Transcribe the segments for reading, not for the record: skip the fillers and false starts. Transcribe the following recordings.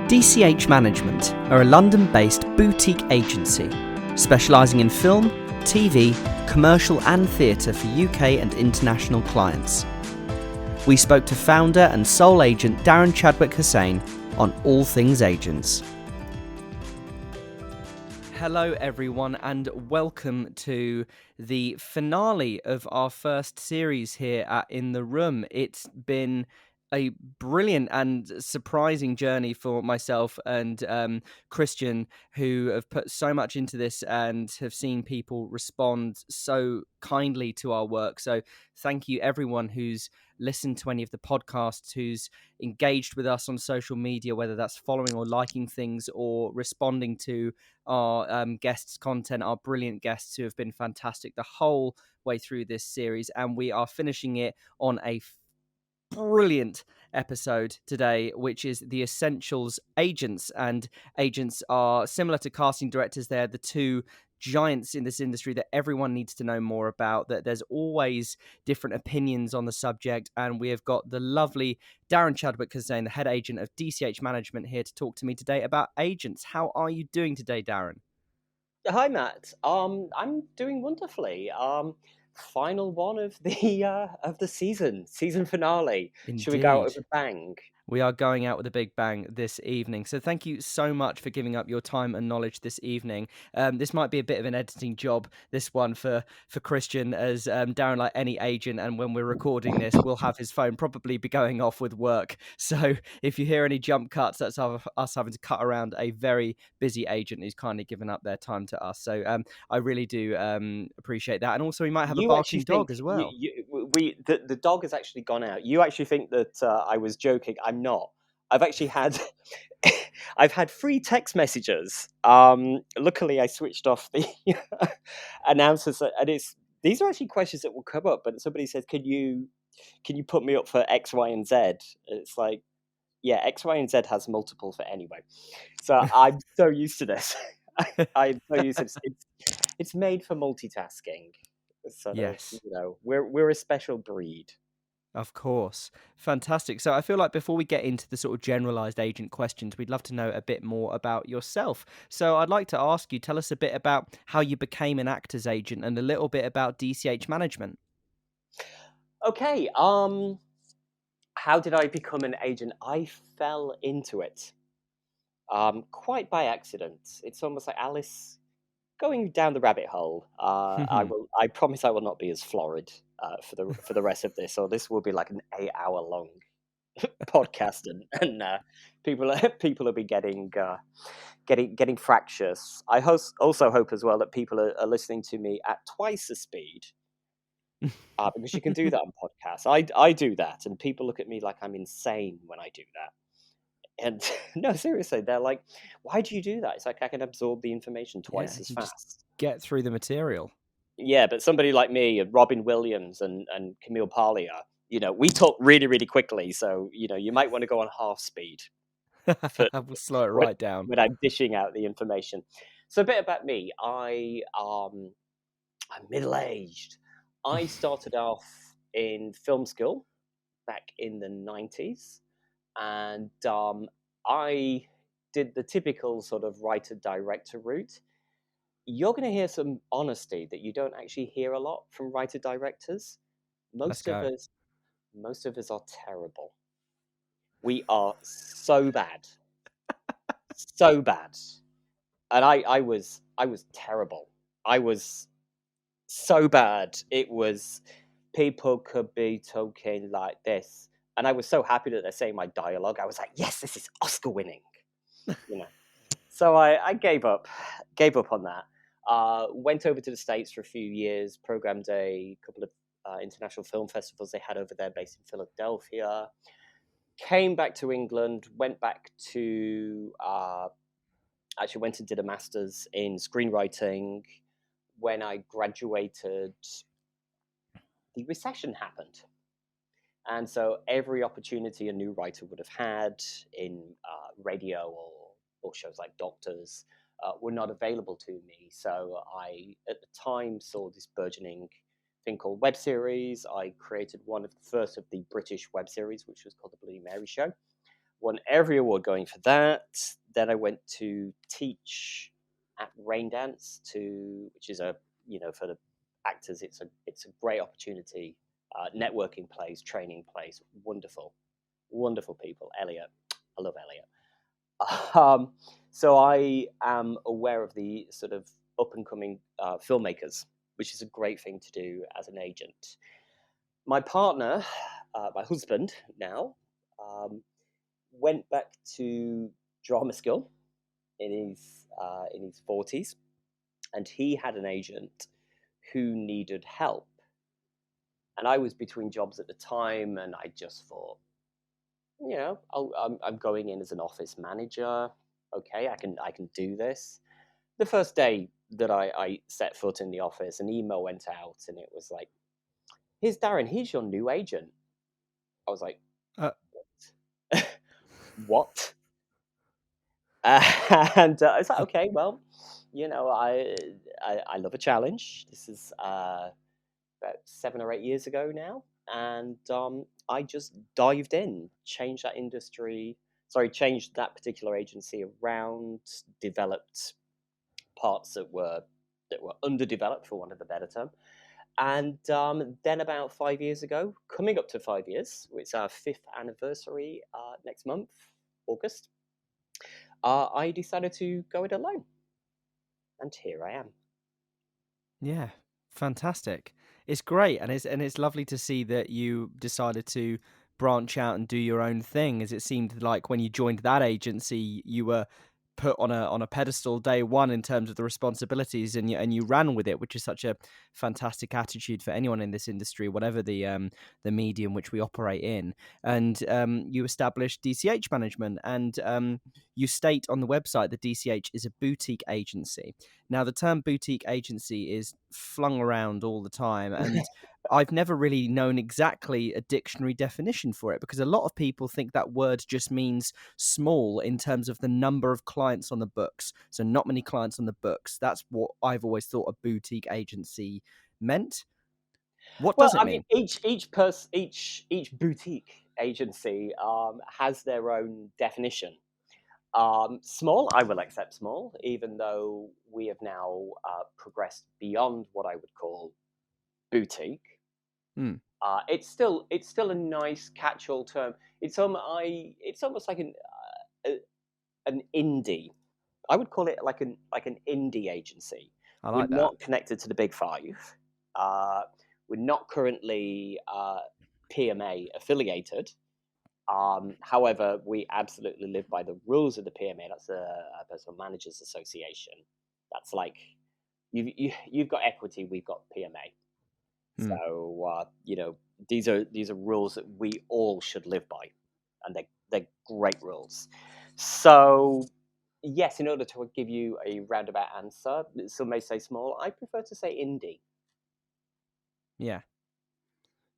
DCH Management are a London-based boutique agency specialising in film, TV, commercial and theatre for UK and international clients. We spoke to founder and sole agent Darren Chadwick-Hussein on all things agents. Hello everyone and welcome to the finale of our first series here at InTheRoom. It's been a brilliant and surprising journey for myself and Christian, who have put so much into this and have seen people respond so kindly to our work. So thank you everyone who's listened to any of the podcasts, who's engaged with us on social media, whether that's following or liking things or responding to our guests' content, our brilliant guests who have been fantastic the whole way through this series. And we are finishing it on a brilliant episode today, which is the essentials agents. And agents are similar to casting directors. They're the two giants in this industry that everyone needs to know more about, that there's always different opinions on the subject. And we have got the lovely Darren Chadwick-Hussein, the head agent of DCH Management, here to talk to me today about agents. How are you doing today, Darren? Hi, Matt. I'm doing wonderfully. Final one of the season finale. Indeed. Should we go out with a bang? We are going out with a big bang this evening. So thank you so much for giving up your time and knowledge this evening. This might be a bit of an editing job, this one for Christian, as Darren, like any agent, and when we're recording this, will have his phone probably be going off with work. So if you hear any jump cuts, that's us having to cut around a very busy agent who's kindly given up their time to us. So I really do appreciate that. And also we might have a barking dog as well. The dog has actually gone out. You actually think that I was joking. I'm not. I've actually had I've had 3 text messages. Luckily I switched off the announcers, and these are actually questions that will come up, but somebody says, can you put me up for X, Y, and Z? It's like, yeah, X, Y, and Z has multiple for anyway. So I'm so used to this. I'm so used to this. It's made for multitasking. So yes, we're a special breed. Of course. Fantastic. So I feel like before we get into the sort of generalized agent questions, we'd love to know a bit more about yourself. So I'd like to ask you, tell us a bit about how you became an actor's agent and a little bit about DCH Management. Okay. How did I become an agent? I fell into it quite by accident. It's almost like Alice going down the rabbit hole. I promise I will not be as florid for the rest of this, or this will be like an 8-hour long podcast, and people will be getting fractious. I also hope as well that people are listening to me at twice the speed, because you can do that on podcasts. I do that, and people look at me like I'm insane when I do that. And no, seriously, they're like, "Why do you do that?" It's like I can absorb the information twice as fast. Just get through the material. Yeah, but somebody like me, and Robin Williams, and Camille Parlier, we talk really, really quickly. So you might want to go on half speed. We'll slow it right down when I'm dishing out the information. So a bit about me. I'm middle-aged. I started off in film school back in the 90s. And I did the typical sort of writer-director route. You're going to hear some honesty that you don't actually hear a lot from writer-directors. Most of us are terrible. We are so bad, so bad. And I was terrible. I was so bad. It was, people could be talking like this. And I was so happy that they're saying my dialogue. I was like, yes, this is Oscar winning. So I gave up on that. Went over to the States for a few years, programmed a couple of international film festivals they had over there based in Philadelphia. Came back to England, went back to, actually went and did a master's in screenwriting. When I graduated, the recession happened. And so every opportunity a new writer would have had in radio or shows like Doctors were not available to me. So I, at the time, saw this burgeoning thing called web series. I created one of the first of the British web series, which was called The Bloody Mary Show, Won every award going for that. Then I went to teach at Rain Dance, which is for the actors, it's a great opportunity. Networking place, training place, wonderful people. Elliot, I love Elliot. So I am aware of the sort of up and coming filmmakers, which is a great thing to do as an agent. My partner, my husband now, went back to drama school in his 40s, and he had an agent who needed help. And I was between jobs at the time, and I just thought, I'm going in as an office manager. Okay, I can do this. The first day that I set foot in the office, an email went out, and it was like, "Here's Darren. Here's your new agent." I was like, Uh, "What?" And I was like, "Okay, well, I love a challenge. This is about 7 or 8 years ago now, and I just dived in, changed that particular agency around, developed parts that were underdeveloped, for want of a better term, and then about 5 years ago, coming up to 5 years, it's our 5th anniversary next month, August. I decided to go it alone, and here I am. Yeah, fantastic. It's great, and it's lovely to see that you decided to branch out and do your own thing, as it seemed like when you joined that agency, you were put on a pedestal day one in terms of the responsibilities, and you ran with it, which is such a fantastic attitude for anyone in this industry, whatever the medium which we operate in. And you established DCH Management, and you state on the website that DCH is a boutique agency. Now, the term boutique agency is flung around all the time, and I've never really known exactly a dictionary definition for it, because a lot of people think that word just means small in terms of the number of clients on the books. So not many clients on the books. That's what I've always thought a boutique agency meant. What Well, does it I mean, mean? each boutique agency has their own definition. Small, I will accept small, even though we have now progressed beyond what I would call boutique. Hmm. It's still a nice catch-all term. It's almost like an indie. I would call it like an indie agency. I We're like that. not connected to the big five. Uh, we're not currently PMA affiliated. However, we absolutely live by the rules of the PMA. That's a Personal Managers Association. That's like you've got equity, we've got PMA. Hmm. So these are rules that we all should live by, and they're great rules. So yes, in order to give you a roundabout answer, some may say small. I prefer to say indie. Yeah.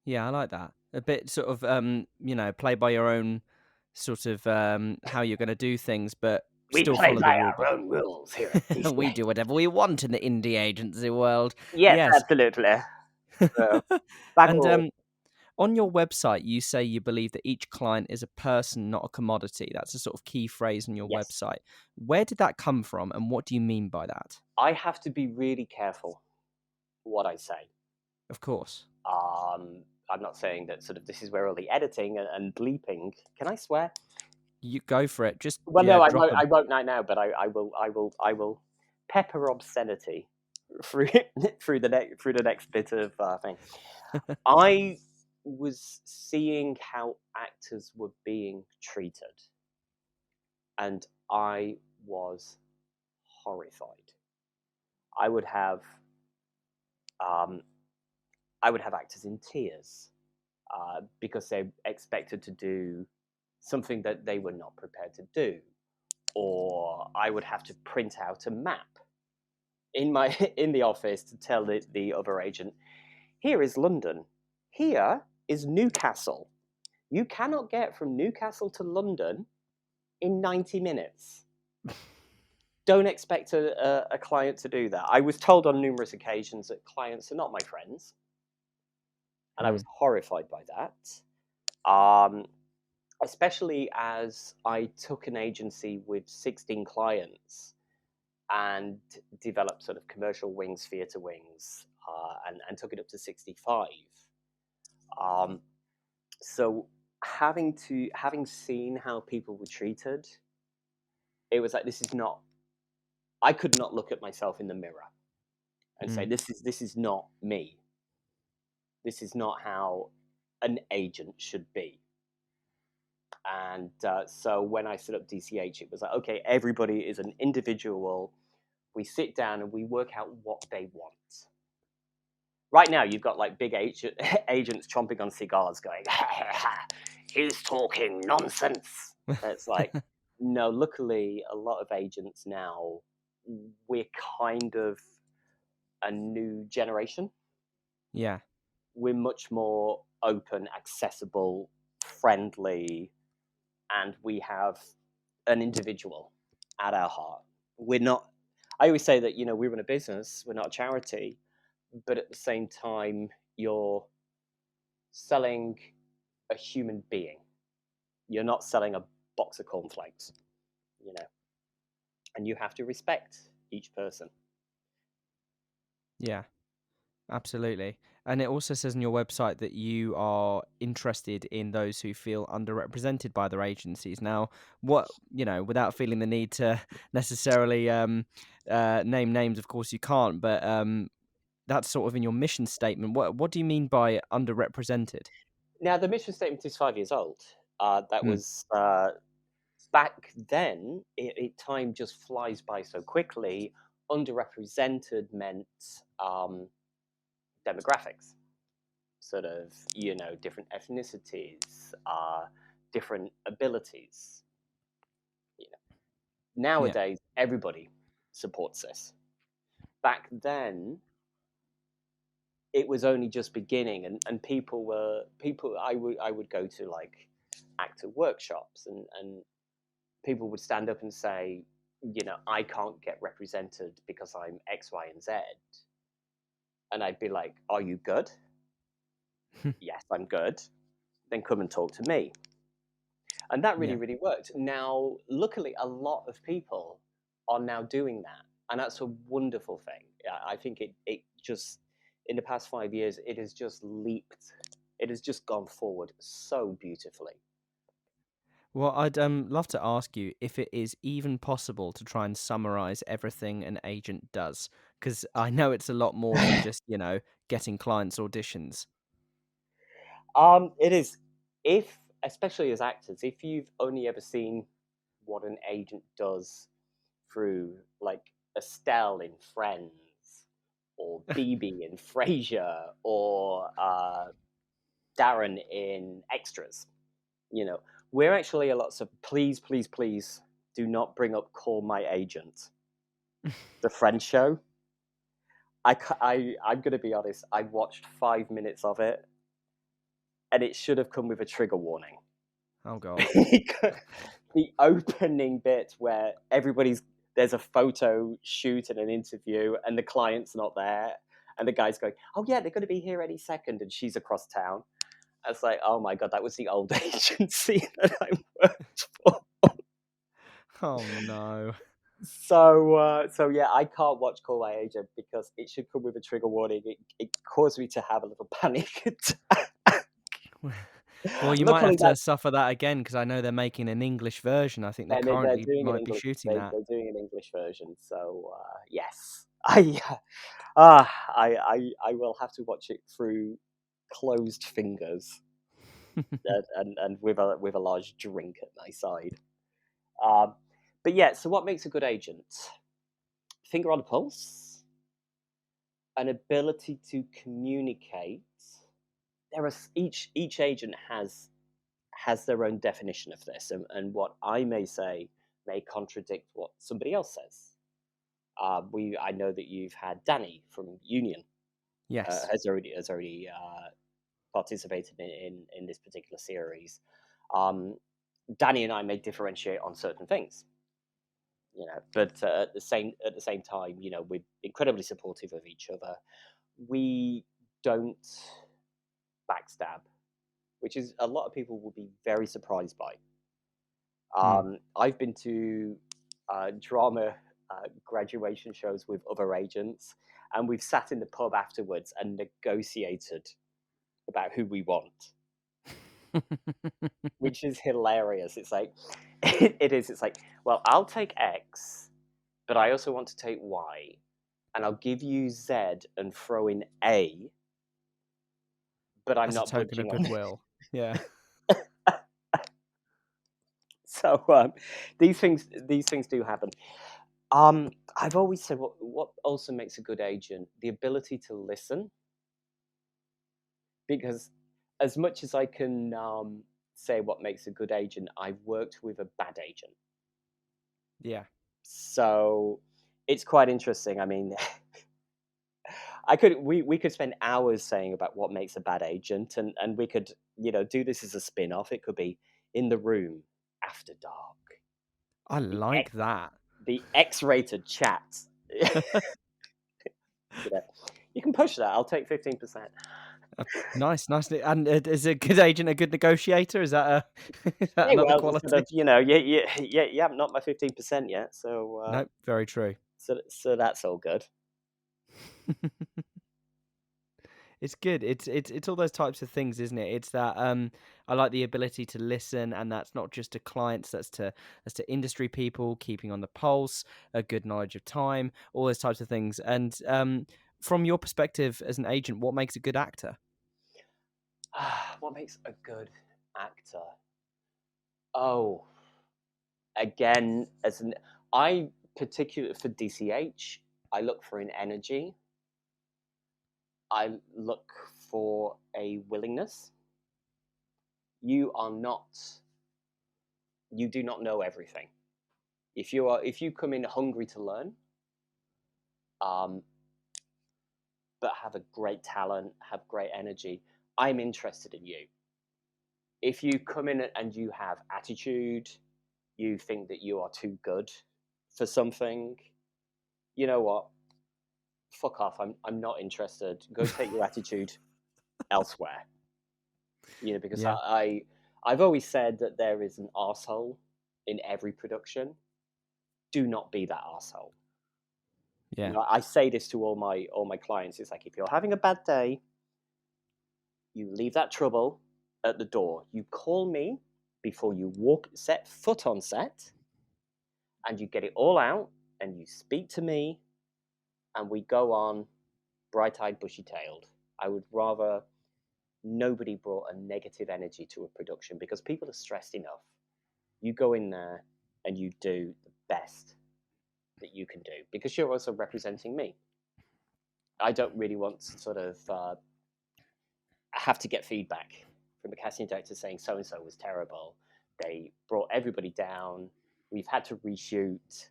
Yeah, I like that. A bit sort of play by your own sort of how you're going to do things, but We still play follow the by rule our book. own rules here at We DCA. do whatever we want in the indie agency world. Yes, Yes. absolutely. So, back And all. on your website, you say you believe that each client is a person, not a commodity. That's a sort of key phrase on your Yes, website. Where did that come from, and what do you mean by that? I have to be really careful what I say. Of course. I'm not saying that sort of this is where all the editing and bleeping. Can I swear? You go for it. Just, Well, yeah, no, I drop won't. I them. won't right now, but I will pepper obscenity through through the next bit of thing. I was seeing how actors were being treated, and I was horrified. I would have um, I would have actors in tears because they expected to do something that they were not prepared to do, or I would have to print out a map in my in the office to tell the other agent, here is London, here is Newcastle. You cannot get from Newcastle to London in 90 minutes. Don't expect a client to do that. I was told on numerous occasions that clients are not my friends, and I Hmm. was horrified by that. Um, especially as I took an agency with 16 clients and developed sort of commercial wings, theatre wings, and took it up to 65. Um, so having seen how people were treated, it was like, this is not. I could not look at myself in the mirror and say, Mm. this is not me. This is not how an agent should be. And so when I set up DCH, it was like, okay, everybody is an individual. We sit down and we work out what they want. Right now, you've got like big agents chomping on cigars going, he's talking nonsense. And it's like, no, luckily, a lot of agents now, we're kind of a new generation. Yeah. We're much more open, accessible, friendly, and we have an individual at our heart. We're not, I always say that, we run a business, we're not a charity, but at the same time, you're selling a human being. You're not selling a box of cornflakes, you know, and you have to respect each person. Yeah. Absolutely. And it also says on your website that you are interested in those who feel underrepresented by their agencies. Now, without feeling the need to necessarily name names, of course you can't, but that's sort of in your mission statement. What do you mean by underrepresented? Now, the mission statement is 5 years old. That Mm. was back then. Time just flies by so quickly. Underrepresented meant demographics, sort of, different ethnicities, different abilities. You know, Yeah. nowadays everybody supports this. Back then, it was only just beginning, and people. I would go to like actor workshops, and people would stand up and say, I can't get represented because I'm X, Y, and Z. And I'd be like, are you good? Yes, I'm good. Then come and talk to me. And that really, Yeah. really worked. Now, luckily, a lot of people are now doing that. And that's a wonderful thing. I think it just, in the past 5 years, it has just leaped. It has just gone forward so beautifully. Well, I'd love to ask you if it is even possible to try and summarize everything an agent does, because I know it's a lot more than just, getting clients auditions. It is, if, especially as actors, if you've only ever seen what an agent does through like Estelle in Friends, or BB in Frasier, or Darren in Extras. We're actually a lot. So please, please, please do not bring up Call My Agent, the Friends show. I'm going to be honest. I watched 5 minutes of it, and it should have come with a trigger warning. Oh God. The opening bit where there's a photo shoot and an interview, and the client's not there, and the guy's going, "Oh yeah, they're going to be here any second," and she's across town. I was like, "Oh my God, that was the old agency that I worked for." Oh no. So yeah, I can't watch Call My Agent because it should come with a trigger warning. It caused me to have a little panic attack. Well, you might have Luckily, to suffer that again because I know they're making an English version. I think they they're currently doing an might be English. shooting They're, that. they're doing an English version. So yes, I will have to watch it through closed fingers, and with a large drink at my side. Um, but yeah, so what makes a good agent? Finger on the pulse, an ability to communicate. Each agent has their own definition of this, and what I may say may contradict what somebody else says. I know that you've had Danny from Union Yes. has already participated in this particular series. Um, Danny and I may differentiate on certain things, but at the same time, we're incredibly supportive of each other. We don't backstab. which is a lot of people will be very surprised by. Hmm. I've been to drama graduation shows with other agents, and we've sat in the pub afterwards and negotiated about who we want, which is hilarious. It's like, it is. It's like, well, I'll take X, but I also want to take Y, and I'll give you Z and throw in A, but I'm As a not token budging of on. goodwill. Yeah. So these things do happen. I've always said what also makes a good agent, the ability to listen, because as much as I can say what makes a good agent, I've worked with a bad agent, Yeah. so it's quite interesting. I mean, we could spend hours saying about what makes a bad agent, and we could do this as a spin-off. It could be in the room after dark, I the like that. the X-rated chat. You know, you can push that. I'll take 15%. Uh, nice, nice. And is a good agent a good negotiator? Is that is that Hey, another well, sort quality? of, you haven't knocked my 15% yet, Nope, very true. so that's all good. It's good. It's all those types of things, isn't it? It's that I like the ability to listen, and that's not just to clients, that's to industry people, keeping on the pulse, a good knowledge of time, all those types of things. And from your perspective as an agent, what makes a good actor? What makes a good actor? Oh, again, I particularly for DCH, I look for an energy. I look for a willingness. You are not. You do not know everything. If you come in hungry to learn, um, but have a great talent, have great energy, I'm interested in you. If you come in and you have attitude, you think that you are too good for something, you know what? Fuck off. I'm not interested. Go take your attitude elsewhere. Because Yeah, I've always said that there is an arsehole in every production. Do not be that arsehole. yeah, I say this to all my clients. It's like, if you're having a bad day, you leave that trouble at the door. You call me before you set foot on set, and you get it all out, and you speak to me, and we go on bright-eyed, bushy-tailed. I would rather nobody brought a negative energy to a production, because people are stressed enough. You go in there and you do the best that you can do, because you're also representing me. I don't really want to sort of have to get feedback from a casting director saying so and so was terrible. They brought everybody down. We've had to reshoot,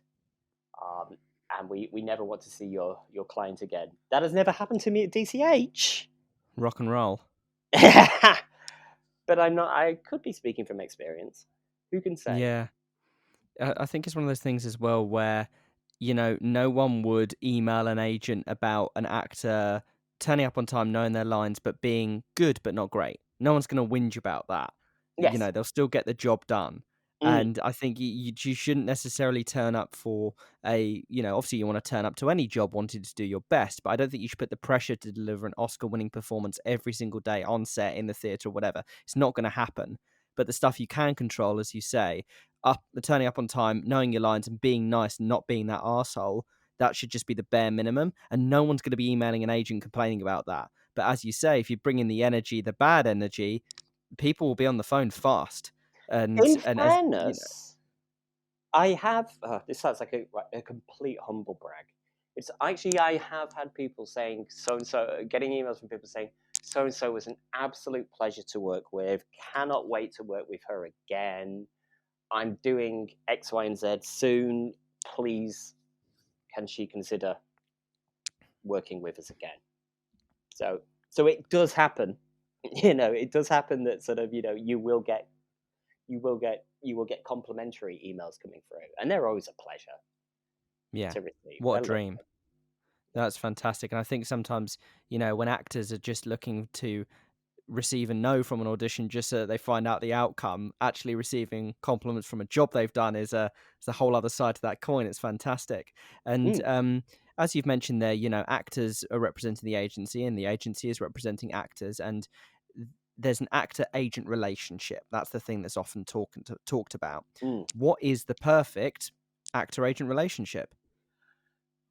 um, and we never want to see your client again. That has never happened to me at DCH. rock and roll. But I'm not. I could be speaking from experience. Who can say? Yeah, I think it's one of those things as well where, no one would email an agent about an actor turning up on time, knowing their lines, but being good but not great. No one's going to whinge about that. Yes. They'll still get the job done. Mm. And I think you shouldn't necessarily turn up for obviously you want to turn up to any job wanting to do your best, but I don't think you should put the pressure to deliver an Oscar-winning performance every single day on set, in the theatre, or whatever. It's not going to happen. But the stuff you can control, as you say, turning up on time, knowing your lines, and being nice, not being that arsehole, that should just be the bare minimum. And no one's going to be emailing an agent complaining about that. But as you say, if you bring in the energy, the bad energy, people will be on the phone fast. And In and as fairness, I have. This sounds like a complete humble brag. It's actually, I have had people saying so and so, getting emails from people saying so and so was an absolute pleasure to work with. Cannot wait to work with her again. I'm doing X, Y, and Z soon. Please, can she consider working with us again? So it does happen. It does happen that sort of you will get complimentary emails coming through, and they're always a pleasure yeah, to receive. what a They're lovely. dream. That's fantastic. And I think sometimes, when actors are just looking to receive a no from an audition just so that they find out the outcome. Actually receiving compliments from a job they've done is a whole other side to that coin. It's fantastic. And Mm, as you've mentioned there, actors are representing the agency and the agency is representing actors, and there's an actor agent relationship. That's the thing that's often talked about. mm. What is the perfect actor agent relationship?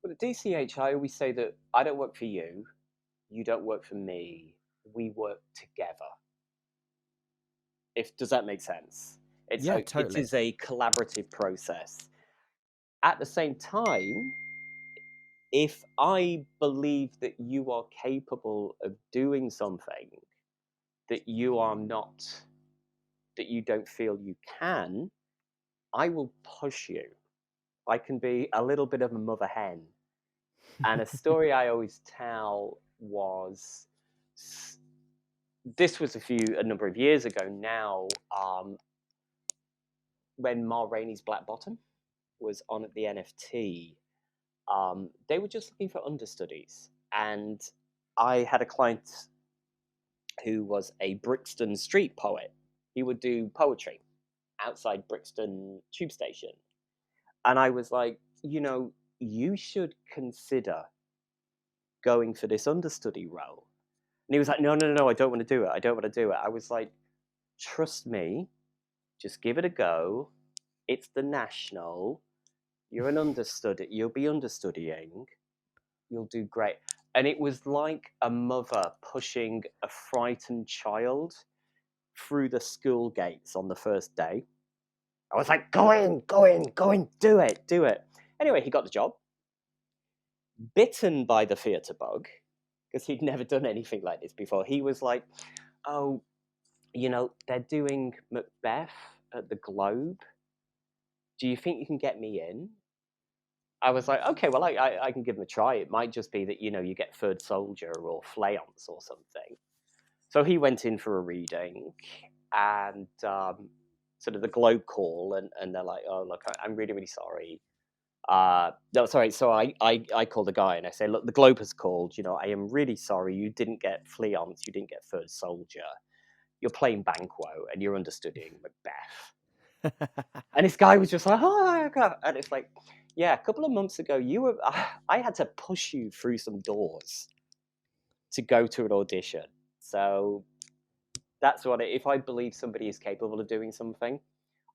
But at DCH, I always say that I don't work for you, you don't work for me, we work together. If does that make sense? Yeah, It totally. is a collaborative process. At the same time, if I believe that you are capable of doing something that you are not, that you don't feel you can, I will push you. I can be a little bit of a mother hen. And a story I always tell was this was a number of years ago now, when Ma Rainey's Black Bottom was on at the NFT. They were just looking for understudies, and I had a client who was a Brixton street poet. He would do poetry outside Brixton tube station, and I was like, you should consider going for this understudy role. And he was like, no, no, no, no, I don't want to do it. I don't want to do it. I was like, trust me, just give it a go. It's the national. You're an understudy. You'll be understudying. You'll do great. And it was like a mother pushing a frightened child through the school gates on the first day. I was like, go in, go in, go in, do it, do it. Anyway, he got the job, bitten by the theatre bug, because he'd never done anything like this before. He was like, oh, they're doing Macbeth at the Globe. Do you think you can get me in? I was like, okay, well, I can give him a try. It might just be that, you get third soldier or flayance or something. So he went in for a reading and sort of the Globe call, and they're like, oh, look, I'm really, really sorry. No, sorry. So I called the guy and I say, look, the Globe has called. I am really sorry. You didn't get flayance. You didn't get third soldier. You're playing Banquo and you're understudying Macbeth. And this guy was just like, oh my God. And it's like, yeah, a couple of months ago, I had to push you through some doors to go to an audition. So that's if I believe somebody is capable of doing something,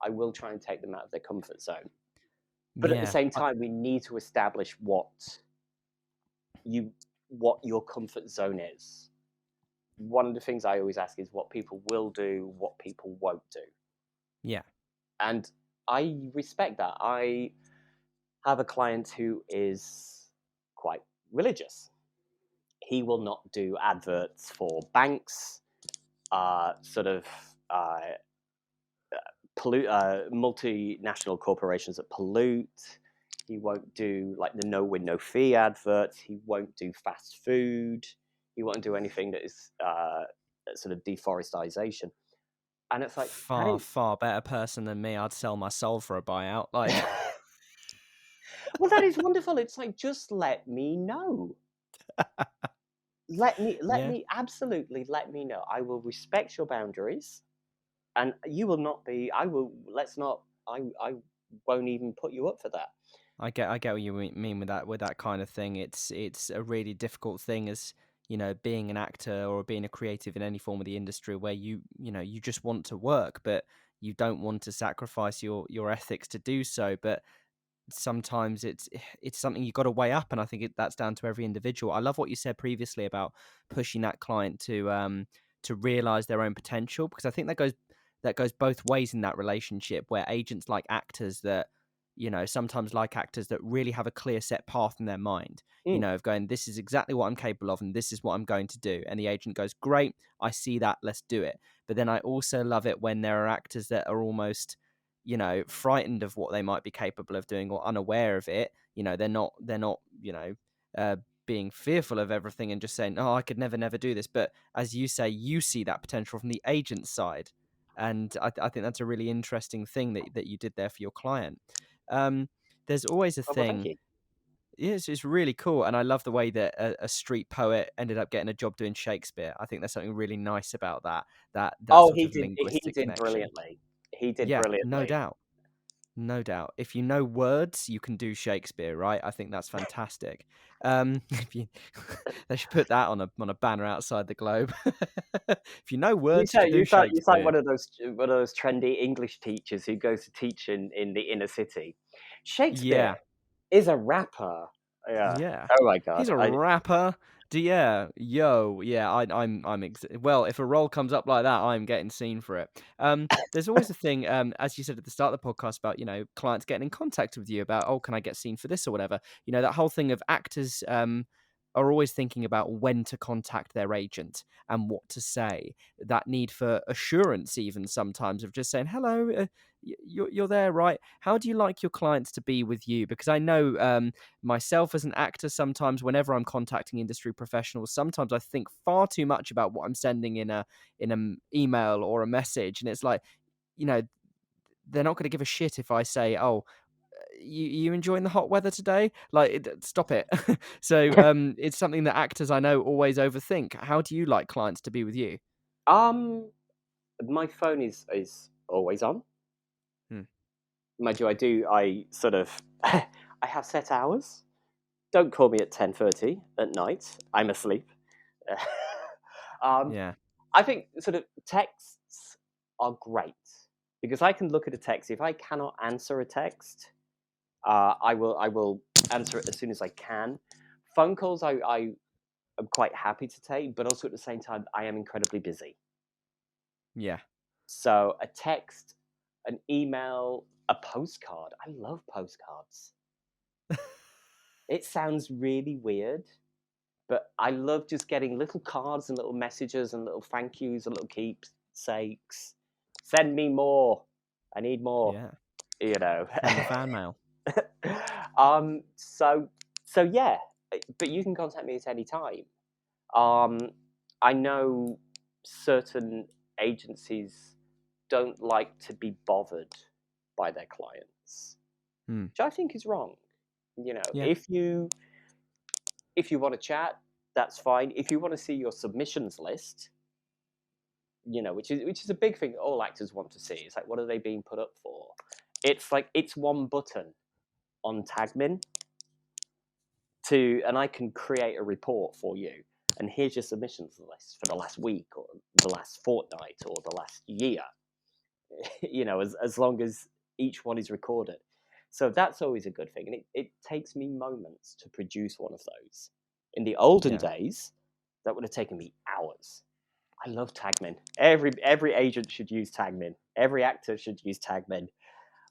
I will try and take them out of their comfort zone. But at the Yeah. same time, we need to establish what your comfort zone is. One of the things I always ask is what people will do, what people won't do. Yeah. And I respect that. I have a client who is quite religious. He will not do adverts for banks, sort of multinational corporations that pollute. He won't do like the no win, no fee adverts. He won't do fast food. He won't do anything that is sort of deforestation. And it's like, that Far, is. far better person than me. I'd sell my soul for a buyout. Like, Well, that is wonderful. It's like, just let me know. Let yeah, me absolutely let me know. I will respect your boundaries, and you will not be. I will. Let's not. I won't even put you up for that. I get what you mean with that kind of thing. It's a really difficult thing as being an actor or being a creative in any form of the industry where you just want to work, but you don't want to sacrifice your ethics to do so. But sometimes it's something you got to weigh up, and I think that's down to every individual. I love what you said previously about pushing that client to realize their own potential, because I think that goes both ways in that relationship, where agents like actors that sometimes like actors that really have a clear set path in their mind, Mm. of going, this is exactly what I'm capable of and this is what I'm going to do, and the agent goes, great, I see that, let's do it. But then I also love it when there are actors that are almost frightened of what they might be capable of doing or unaware of it. They're not uh, being fearful of everything and just saying, oh, I could never do this. But as you say, you see that potential from the agent's side, and I think that's a really interesting thing that you did there for your client. um, there's always a Oh, well, thank thing you. Yeah, it's really cool, and I love the way that a street poet ended up getting a job doing Shakespeare. I think there's something really nice about that Oh, sort of he linguistic did connection. brilliantly. He did Yeah, no brilliantly. doubt. No doubt. If you know words, you can do Shakespeare, right? I think that's fantastic. If you, they should put that on a banner outside the Globe. If you know words, you can do You sound like Shakespeare. one of those trendy English teachers who goes to teach in the inner city. Shakespeare Yeah, is a rapper. Yeah. yeah. Oh my He's god. a I rapper. Yeah, yo, yeah. Well, if a role comes up like that, I'm getting seen for it. There's always a thing, as you said at the start of the podcast about clients getting in contact with you about, oh, can I get seen for this or whatever. That whole thing of actors are always thinking about when to contact their agent and what to say. That need for assurance, even sometimes, of just saying hello. You're there, right? How do you like your clients to be with you? Because I know myself as an actor, sometimes whenever I'm contacting industry professionals, sometimes I think far too much about what I'm sending in an email or a message, and it's like, you know they're not going to give a shit if I say, oh, you enjoying the hot weather today? Like, stop it. So it's something that actors I know always overthink. How do you like clients to be with you? um my phone is always on. Hmm. Mind you, I sort of I have set hours. Don't call me at 10:30 at night. I'm asleep. um Yeah. I think sort of texts are great because I can look at a text. If I cannot answer a text, I will answer it as soon as I can. Phone calls I am quite happy to take, but also at the same time I am incredibly busy. Yeah. So a text, an email, a postcard. I love postcards. It sounds really weird, but I love just getting little cards and little messages and little thank yous and little keepsakes. Send me more. I need more. Yeah. You know. Send the fan mail. um. So yeah, but you can contact me at any time. Um. I know certain agencies don't like to be bothered by their clients, Hmm. which I think is wrong. Yeah. If you want to chat, that's fine. If you want to see your submissions list, which is a big thing all actors want to see. It's like, what are they being put up for? It's like it's one button on Tagmin and I can create a report for you. And here's your submissions list for the last week or the last fortnight or the last year. As long as each one is recorded. So that's always a good thing. And it takes me moments to produce one of those. In the olden Yeah. days, that would have taken me hours. I love Tagmin. Every agent should use Tagmin. Every actor should use Tagmin.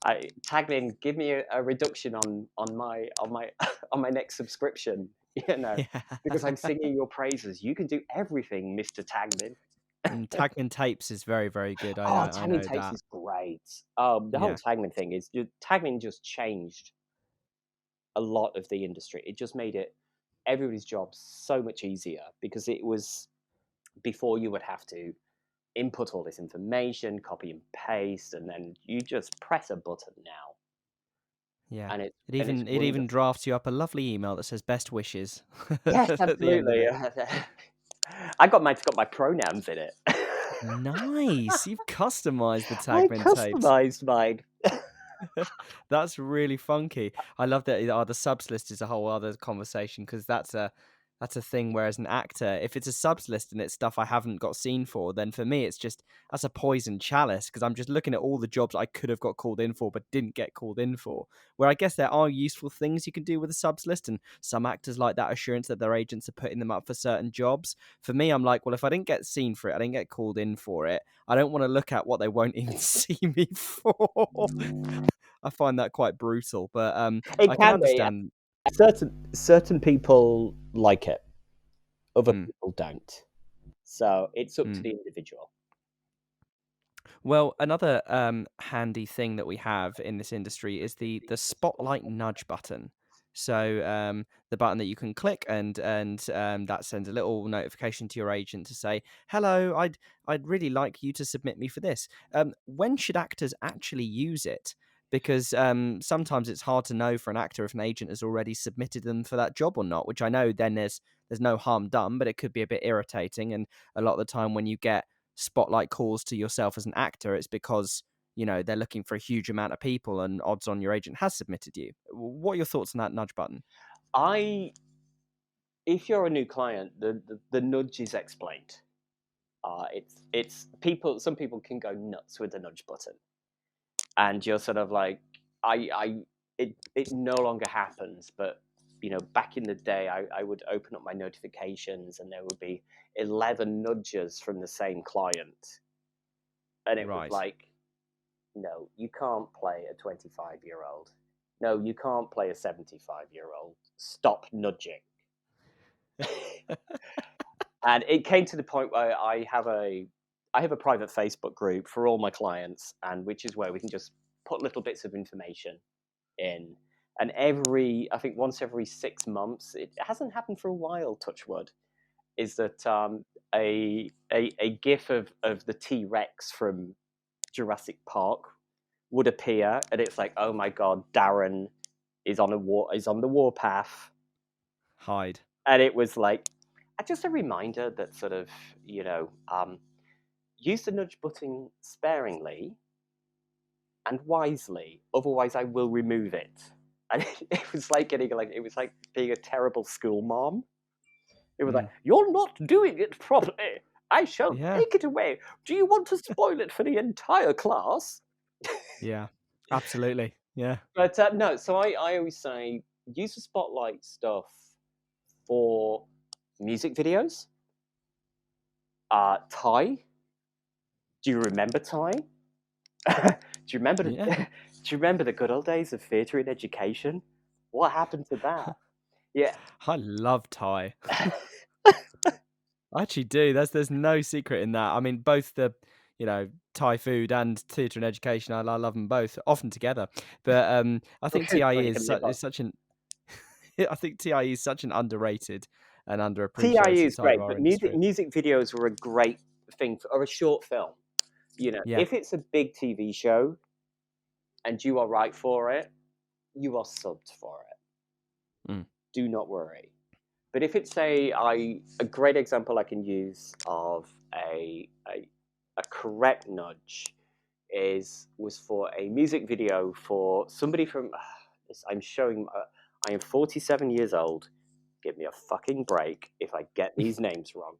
Tagmin, give me a reduction on my on my next subscription. Because I'm Yeah. singing your praises. You can do everything, Mister Tagmin. Tagman tapes is very, very good. Oh, I tagging know tapes that. is great. The whole Yeah. tagging thing is tagging just changed a lot of the industry. It just made everybody's job so much easier because it was before you would have to input all this information, copy and paste, and then you just press a button now, Yeah. and It it's even it even wonderful. drafts you up a lovely email that says best wishes Yes, at the end of absolutely. it. I got mine. It's got my pronouns in it. Nice. You've customized the I Tagman tapes. customized mine. That's really funky. I love that. The subs list is a whole other conversation because that's a thing. Whereas an actor, if it's a subs list and it's stuff I haven't got seen for, then for me it's just that's a poison chalice because I'm just looking at all the jobs I could have got called in for but didn't get called in for. Where I guess there are useful things you can do with a subs list, and some actors like that assurance that their agents are putting them up for certain jobs. For me, I'm like, well, if I didn't get seen for it, I didn't get called in for it. I don't want to look at what they won't even see me for. I find that quite brutal, but It I can can be. understand. Certain people like it, other Mm, people don't. So it's up to mm. the individual. Well, another handy thing that we have in this industry is the spotlight nudge button. So the button that you can click and that sends a little notification to your agent to say, "Hello, I'd really like you to submit me for this." When should actors actually use it? because sometimes it's hard to know for an actor if an agent has already submitted them for that job or not, which I know then there's no harm done, but it could be a bit irritating. And a lot of the time when you get spotlight calls to yourself as an actor, it's because, they're looking for a huge amount of people and odds on your agent has submitted you. What are your thoughts on that nudge button? I If you're a new client, the nudge is explained. It's people. Some people can go nuts with the nudge button, and you're sort of like, I it no longer happens. But back in the day, I would open up my notifications, and there would be 11 nudges from the same client, and it was Right. like, no, you can't play a 25-year-old. No, you can't play a 75-year-old. Stop nudging. And it came to the point where I have a private Facebook group for all my clients, and which is where we can just put little bits of information in. And I think once every 6 months, it hasn't happened for a while, touch wood, is that a GIF of the T Rex from Jurassic Park would appear, and it's like, oh my god, Darren is on the warpath. Hide. And it was like, just a reminder that sort of, use the nudge button sparingly and wisely, otherwise I will remove it. And it was like it was like being a terrible school mom. It was like, Mm. you're not doing it properly. I shall Yeah. take it away. Do you want to spoil it for the entire class? Yeah. Absolutely. Yeah. But no, so I always say use the spotlight stuff for music videos. Thai. Do you remember Thai? do you remember the Yeah. Do you remember the good old days of theatre in education? What happened to that? Yeah. I love Thai. I actually do. There's no secret in that. I mean, both the Thai food and theatre and education. I love them both, often together. But I think TIE Well, you can live on. is such an I think TIE is such an underrated and TIE underappreciated is side of great, our but industry. music videos were a great thing or a short film. Yeah. If it's a big TV show and you are right for it, you are subbed for it. Mm. Do not worry. But if it's a great example I can use of a correct nudge was for a music video for somebody from. I'm showing. I am 47 years old. Give me a fucking break if I get these names wrong.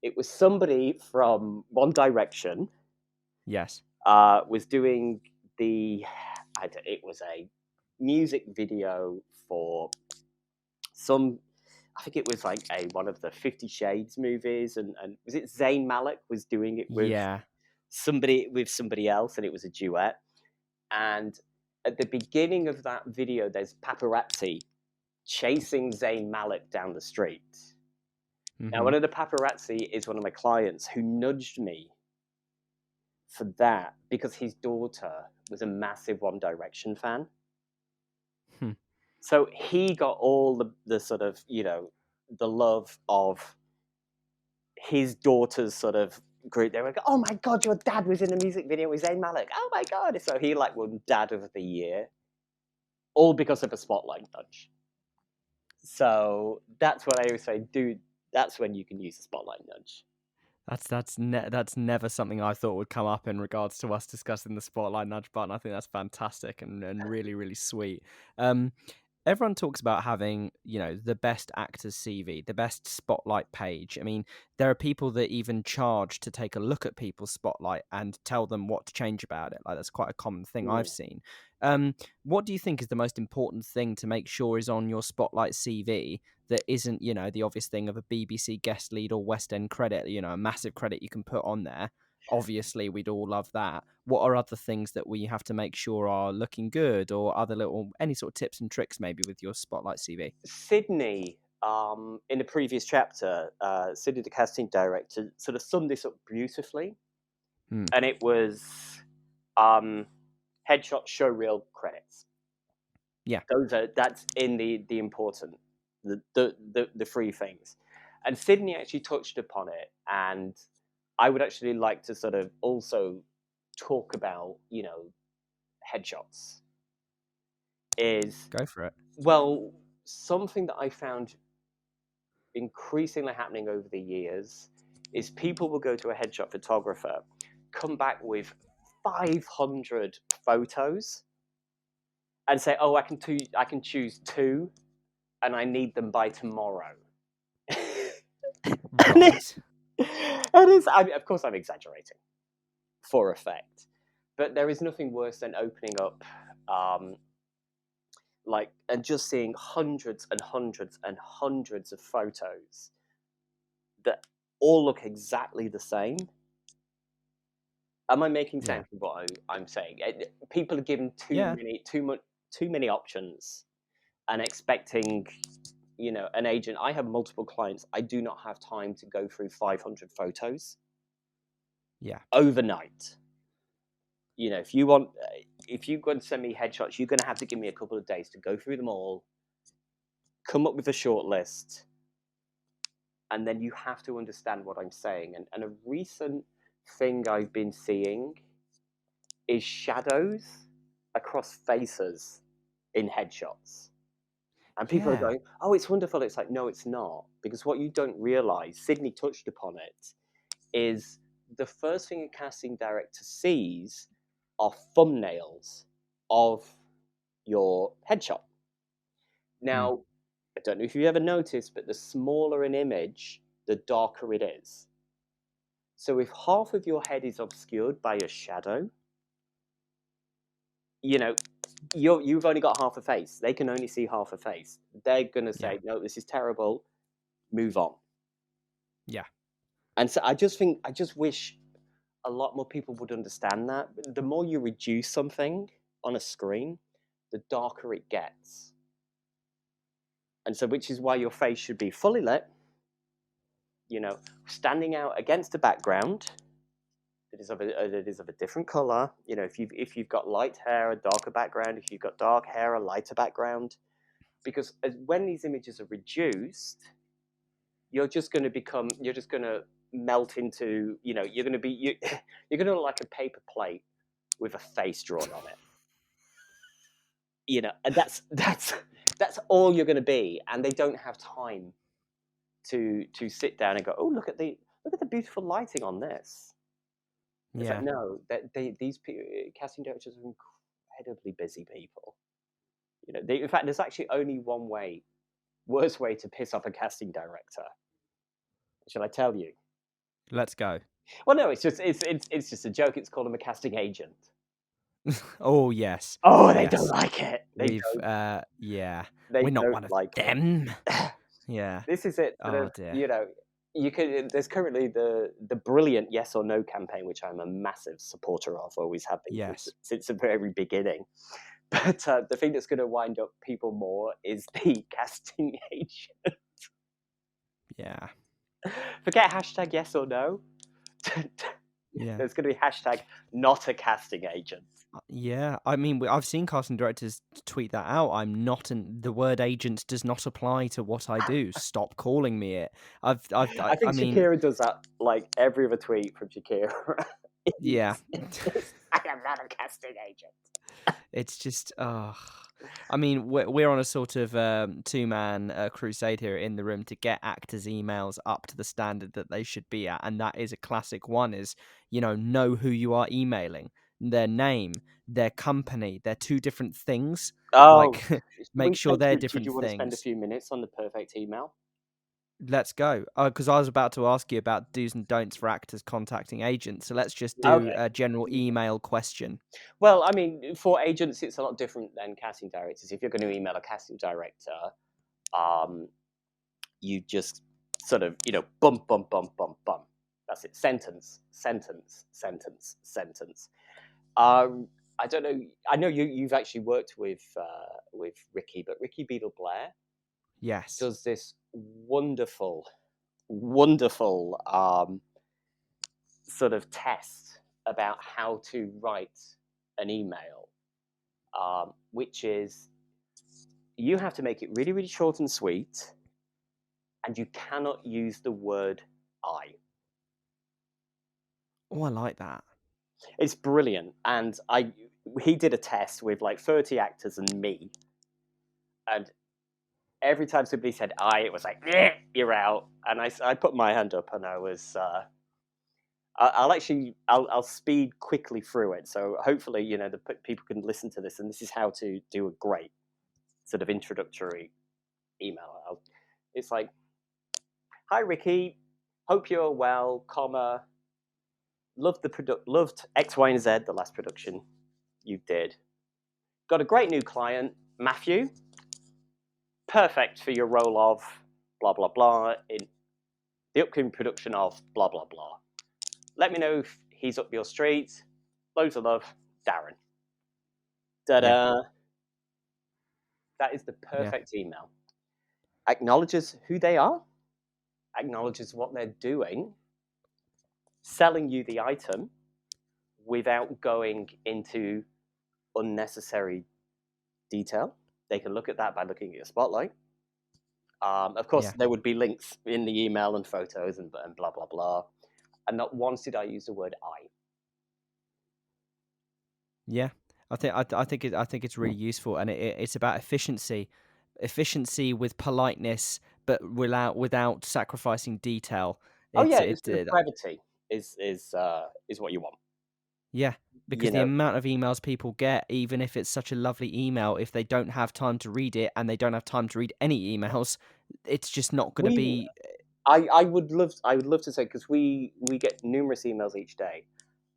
It was somebody from One Direction. Yes. Was doing the. It was a music video for some. I think it was like one of the 50 Shades movies, and was it Zayn Malik was doing it with Yeah. somebody else, and it was a duet. And at the beginning of that video, there's paparazzi chasing Zayn Malik down the street. Now, Hmm. one of the paparazzi is one of my clients who nudged me for that because his daughter was a massive One Direction fan. Hmm. So he got all the sort of, the love of his daughter's sort of group. They were like, oh my God, your dad was in the music video with Zayn Malik. Oh my God. So he won Dad of the Year, all because of a spotlight nudge. So that's what I always say, dude, that's when you can use a spotlight nudge. That's never something I thought would come up in regards to us discussing the spotlight nudge button. I think that's fantastic and really really sweet. Um, Everyone talks about having, the best actor's CV, the best spotlight page. I mean, there are people that even charge to take a look at people's spotlight and tell them what to change about it. Like that's quite a common thing I've Mm. seen. What do you think is the most important thing to make sure is on your spotlight CV that isn't, the obvious thing of a BBC guest lead or West End credit, a massive credit you can put on there? Obviously, we'd all love that. What are other things that we have to make sure are looking good, or other little any sort of tips and tricks maybe with your spotlight CV? Sydney, in the previous chapter, Sydney, the casting director, sort of summed this up beautifully. Hmm. And it was um, headshot, show reel, credits. Yeah. That's in the important, the three things. And Sydney actually touched upon it, and I would actually like to sort of also talk about headshots is, Go for it. well, something that I found increasingly happening over the years is people will go to a headshot photographer, come back with 500 photos, and say, "Oh, I can choose two, and I need them by tomorrow." and it, Right. it is. Of course, I'm exaggerating for effect, but there is nothing worse than opening up, um, and just seeing hundreds and hundreds and hundreds of photos that all look exactly the same. Am I making Yeah. sense of what I'm saying? People are given Yeah. too many options and expecting, an agent. I have multiple clients. I do not have time to go through 500 photos Yeah. overnight. If you want, if you're going to send me headshots, you're going to have to give me a couple of days to go through them all, come up with a short list, and then you have to understand what I'm saying. And a recent thing I've been seeing is shadows across faces in headshots. And people are Yeah. going, "Oh, it's wonderful." It's like, no, it's not. Because what you don't realize, Sydney touched upon it, is the first thing a casting director sees are thumbnails of your headshot. Mm. Now, I don't know if you ever noticed, but the smaller an image, the darker it is. So if half of your head is obscured by a shadow, you know, you've only got half a face. They can only see half a face. They're gonna Yeah. say, "No, this is terrible. Move on." Yeah. And so I just wish a lot more people would understand that. The more you reduce something on a screen, the darker it gets. And so, which is why your face should be fully lit, standing out against a background that is of a different color. If you've got light hair, a darker background. If you've got dark hair, a lighter background. Because when these images are reduced, you're just going to melt into, you're going to be, you're going to look like a paper plate with a face drawn on it. And that's all you're going to be, and they don't have time to sit down and go, "Oh, look at the beautiful lighting on this." It's like, Yeah. no, that casting directors are incredibly busy people. In fact, there's actually only one worst way to piss off a casting director. Shall I tell you? Let's go. Well, no, it's just a joke. It's called them a casting agent. Oh, yes. Oh, they don't Yes. like it. Yeah. They We're not don't one of like them. it. Yeah. This is it. Sort Oh, of, dear. you could. There's currently the brilliant yes or no campaign, which I'm a massive supporter of. Always have been Yes. since the very beginning. But the thing that's going to wind up people more is the casting agent. Yeah. Forget hashtag yes or no. Yeah. There's going to be hashtag not a casting agent. Yeah. I mean, I've seen casting directors tweet that out. The word agent does not apply to what I do. Stop calling me it. I I think mean, Shakira does that like every other tweet from Shakira. yeah. I am not a casting agent. It's just, I mean, we're on a sort of two-man crusade here in the room to get actors' emails up to the standard that they should be at, and that is a classic one. Is know who you are emailing, their name, their company. They're two different things. Oh, Like, make sure they're did different you want to spend a things. few minutes on the perfect email? Let's go. Because I was about to ask you about do's and don'ts for actors contacting agents. So let's just do Okay. a general email question. Well, I mean, for agents, it's a lot different than casting directors. If you're going to email a casting director, um, you just sort of, bump, bump, bump, bump, bump. That's it. Sentence, sentence, sentence, sentence. I don't know. I know you've actually worked with Ricky, but Ricky Beadle Blair Yes. does this wonderful, wonderful sort of test about how to write an email, which is you have to make it really, really short and sweet, and you cannot use the word "I." Oh, I like that. It's brilliant, and he did a test with like 30 actors and me, and every time somebody said "I," it was like you're out, and I put my hand up, and I was. I'll speed quickly through it, so hopefully the people can listen to this, and this is how to do a great sort of introductory email. It's like, "Hi Ricky, hope you're well, comma, loved X, Y, and Z, the last production you did. Got a great new client, Matthew, perfect for your role of blah blah blah in the upcoming production of blah blah blah. Let me know if he's up your street. Loads of love, Darren." Yeah. Ta-da! That is the Yeah. perfect email. Acknowledges who they are, acknowledges what they're doing, selling you the item without going into unnecessary detail. They can look at that by looking at your spotlight. Of course, Yeah. there would be links in the email and photos and blah, blah, blah. And not once did I use the word "I." Yeah. I think it's really useful, and it's about efficiency with politeness, but without sacrificing detail. Oh It's yeah, it's it, sort of it brevity is what you want. Yeah, because You the know, amount of emails people get, even if it's such a lovely email, if they don't have time to read it and they don't have time to read any emails, it's just not going to we be. I would love to say, because we get numerous emails each day,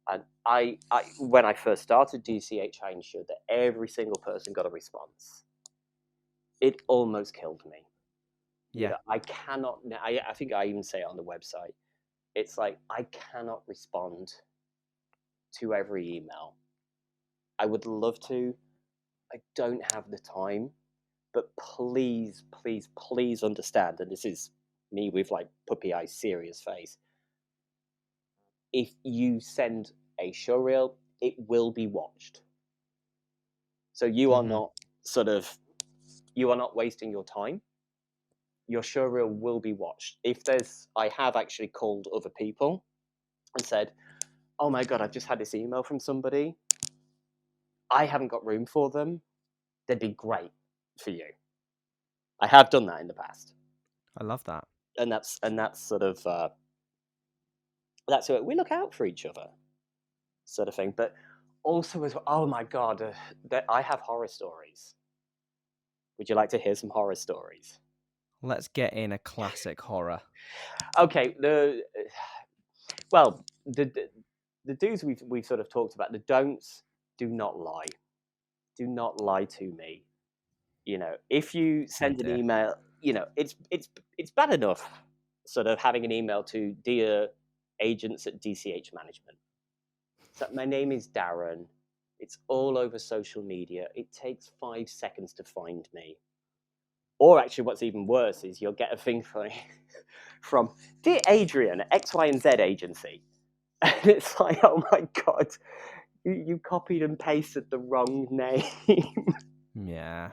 and I when I first started DCH, I ensured that every single person got a response. It almost killed me. Yeah. I cannot. I think I even say it on the website. It's like, I cannot respond to every email. I would love to. I don't have the time. But please, please, please understand, and this is me with like puppy eyes, serious face. If you send a show reel, it will be watched. So you are Hmm. not wasting your time. Your show reel will be watched. I have actually called other people and said, "Oh my god, I've just had this email from somebody. I haven't got room for them. They'd be great for you." I have done that in the past, I love that. and that's sort of that's what we look out for each other, sort of thing. But also, as well, oh my god, that I have horror stories. Would you like to hear some horror stories? Let's get in a classic horror. Okay, well, the do's we've sort of talked about. The don'ts: do not lie. Do not lie to me. If you Oh send an dear. email, it's bad enough sort of having an email to "Dear agents at DCH Management." So, "My name is Darren. It's all over social media. It takes 5 seconds to find me." Or actually, what's even worse is you'll get a thing from "Dear Adrian, X, Y, and Z agency." And it's like, oh my god, you copied and pasted the wrong name. Yeah.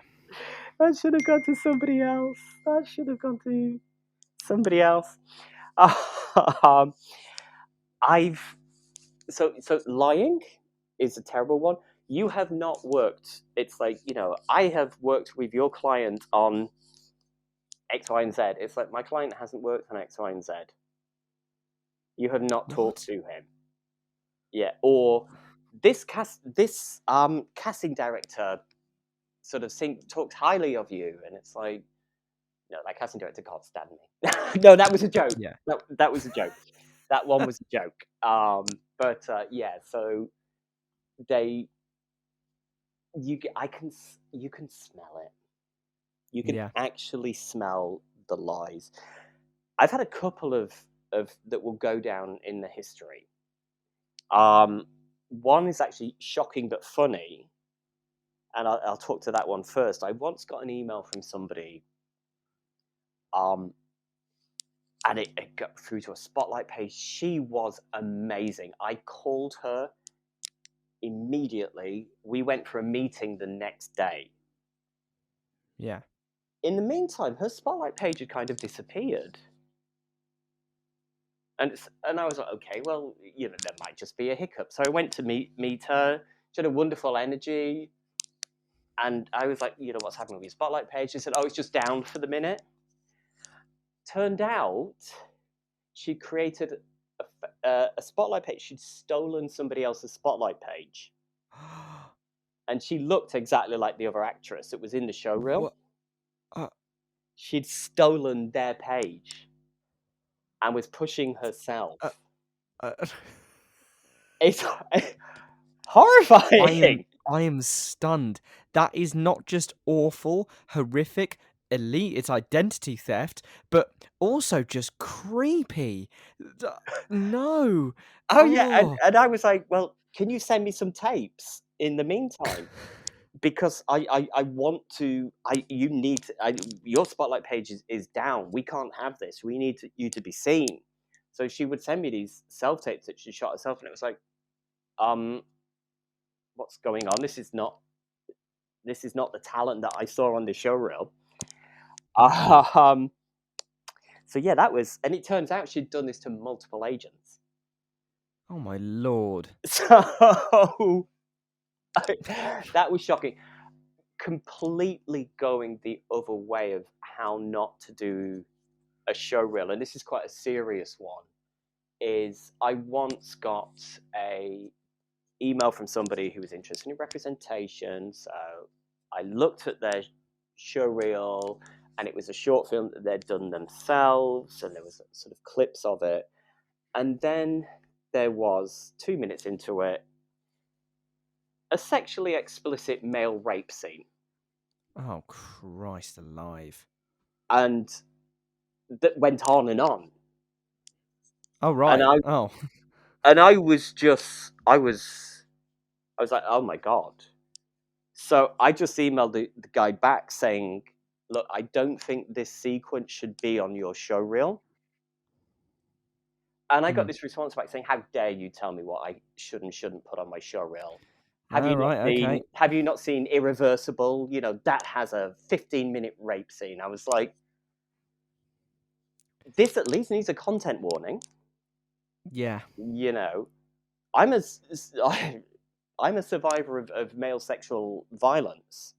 That should have gone to somebody else. That should have gone to somebody else. Um, I've so lying is a terrible one. You have not worked. It's like, I have worked with your client on X, Y, and Z. It's like, my client hasn't worked on X, Y, and Z. You have not talked What? to him. Yeah. Or this casting director sort of talks highly of you, and it's like, no, that casting director can't stand me. No, that was a joke. Yeah. That was a joke. That one was a joke. But yeah, so they, you can smell it. You can Yeah. actually smell the lies. I've had a couple of that will go down in the history. One is actually shocking but funny, and I'll talk to that one first. I once got an email from somebody, um, and it got through to a spotlight page. She was amazing. I called her immediately. We went for a meeting the next day. Yeah. In the meantime, her spotlight page had kind of disappeared. And I was like, okay, well, there might just be a hiccup. So I went to meet her She had a wonderful energy. And I was like, what's happening with your spotlight page? She said, oh, it's just down for the minute. Turned out she created a spotlight page. She'd stolen somebody else's spotlight page. And she looked exactly like the other actress. It was in the show reel. What? Uh, She'd stolen their page and was pushing herself. uh, uh, It's I horrifying. I am stunned. That is not just awful, horrific, elite. It's identity theft, but also just creepy. D- No. Oh yeah, Oh. and I was like, well, can you send me some tapes in the meantime? Because I want to. You need to, your spotlight page is down. We can't have this. We need you to be seen. So she would send me these self tapes that she shot herself, and it was like, what's going on? This is not the talent that I saw on the show reel. No. So yeah, that was, and it turns out she'd done this to multiple agents. Oh my lord. So that was shocking. Completely going the other way of how not to do a show reel, and this is quite a serious one, is I once got a email from somebody who was interested in representation. So I looked at their show reel, and it was a short film that they'd done themselves, and there was sort of clips of it. And then there was 2 minutes into it, a sexually explicit male rape scene. Oh Christ alive. And that went on and on. Oh And right. I Oh. and I was just I was like, oh my God. So I just emailed the guy back saying, look, I don't think this sequence should be on your show reel. And I got Hmm. this response back saying, how dare you tell me what I should and shouldn't put on my show reel? Oh right. Okay. Have you not seen Irreversible? That has a 15-minute rape scene. I was like, this at least needs a content warning. Yeah. I'm a I'm a survivor of male sexual violence.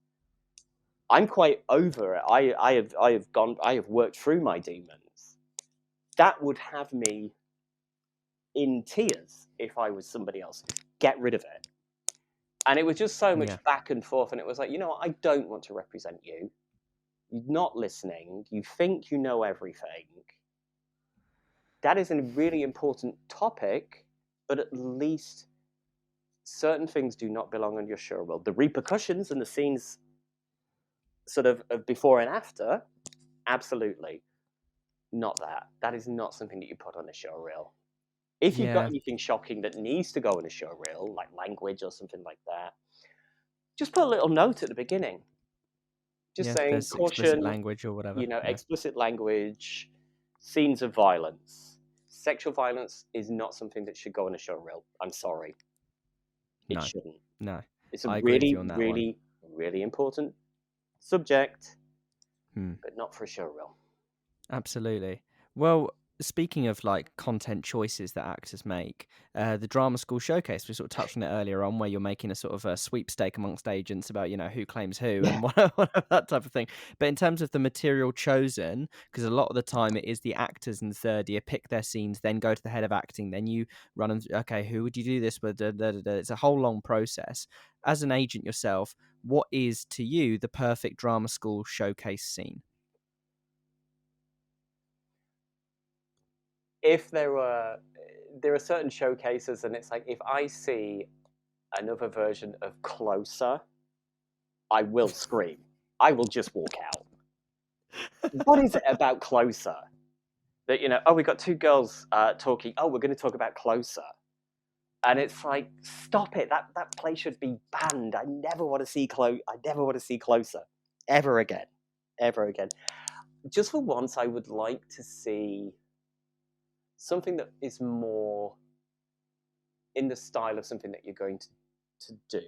I'm quite over it. I have worked through my demons. That would have me in tears if I was somebody else. Get rid of it. And it was just so Yeah. much back and forth, and it was like, I don't want to represent you. You're not listening. You think you know everything. That is a really important topic, but at least certain things do not belong on your show reel. The repercussions and the scenes sort of before and after, absolutely not that. That is not something that you put on a show reel. If you've got Yeah. anything shocking that needs to go on a show reel, like language or something like that, just put a little note at the beginning, just Yeah. saying There's explicit caution, language or whatever. Yeah. explicit language, scenes of violence. Sexual violence is not something that should go on a show reel. I'm sorry. It No. shouldn't. No. It's a I agree with really, you on that one. really, really important subject, Hmm. but not for a show reel. Absolutely. Well, speaking of like content choices that actors make, the drama school showcase, we sort of touched on it earlier on, where you're making a sort of a sweepstake amongst agents about, who claims who and whatever, that type of thing. But in terms of the material chosen, because a lot of the time it is the actors in third year pick their scenes, then go to the head of acting, then you run and, okay, who would you do this with? Da, da, da, da. It's a whole long process. As an agent yourself, what is to you the perfect drama school showcase scene? If there are certain showcases, and it's like, if I see another version of Closer, I will scream. I will just walk out. What is it about Closer that, oh, we got two girls talking, oh, we're going to talk about Closer, and it's like, stop it, that play should be banned. I never want to see Closer ever again. Just for once, I would like to see something that is more in the style of something that you're going to do.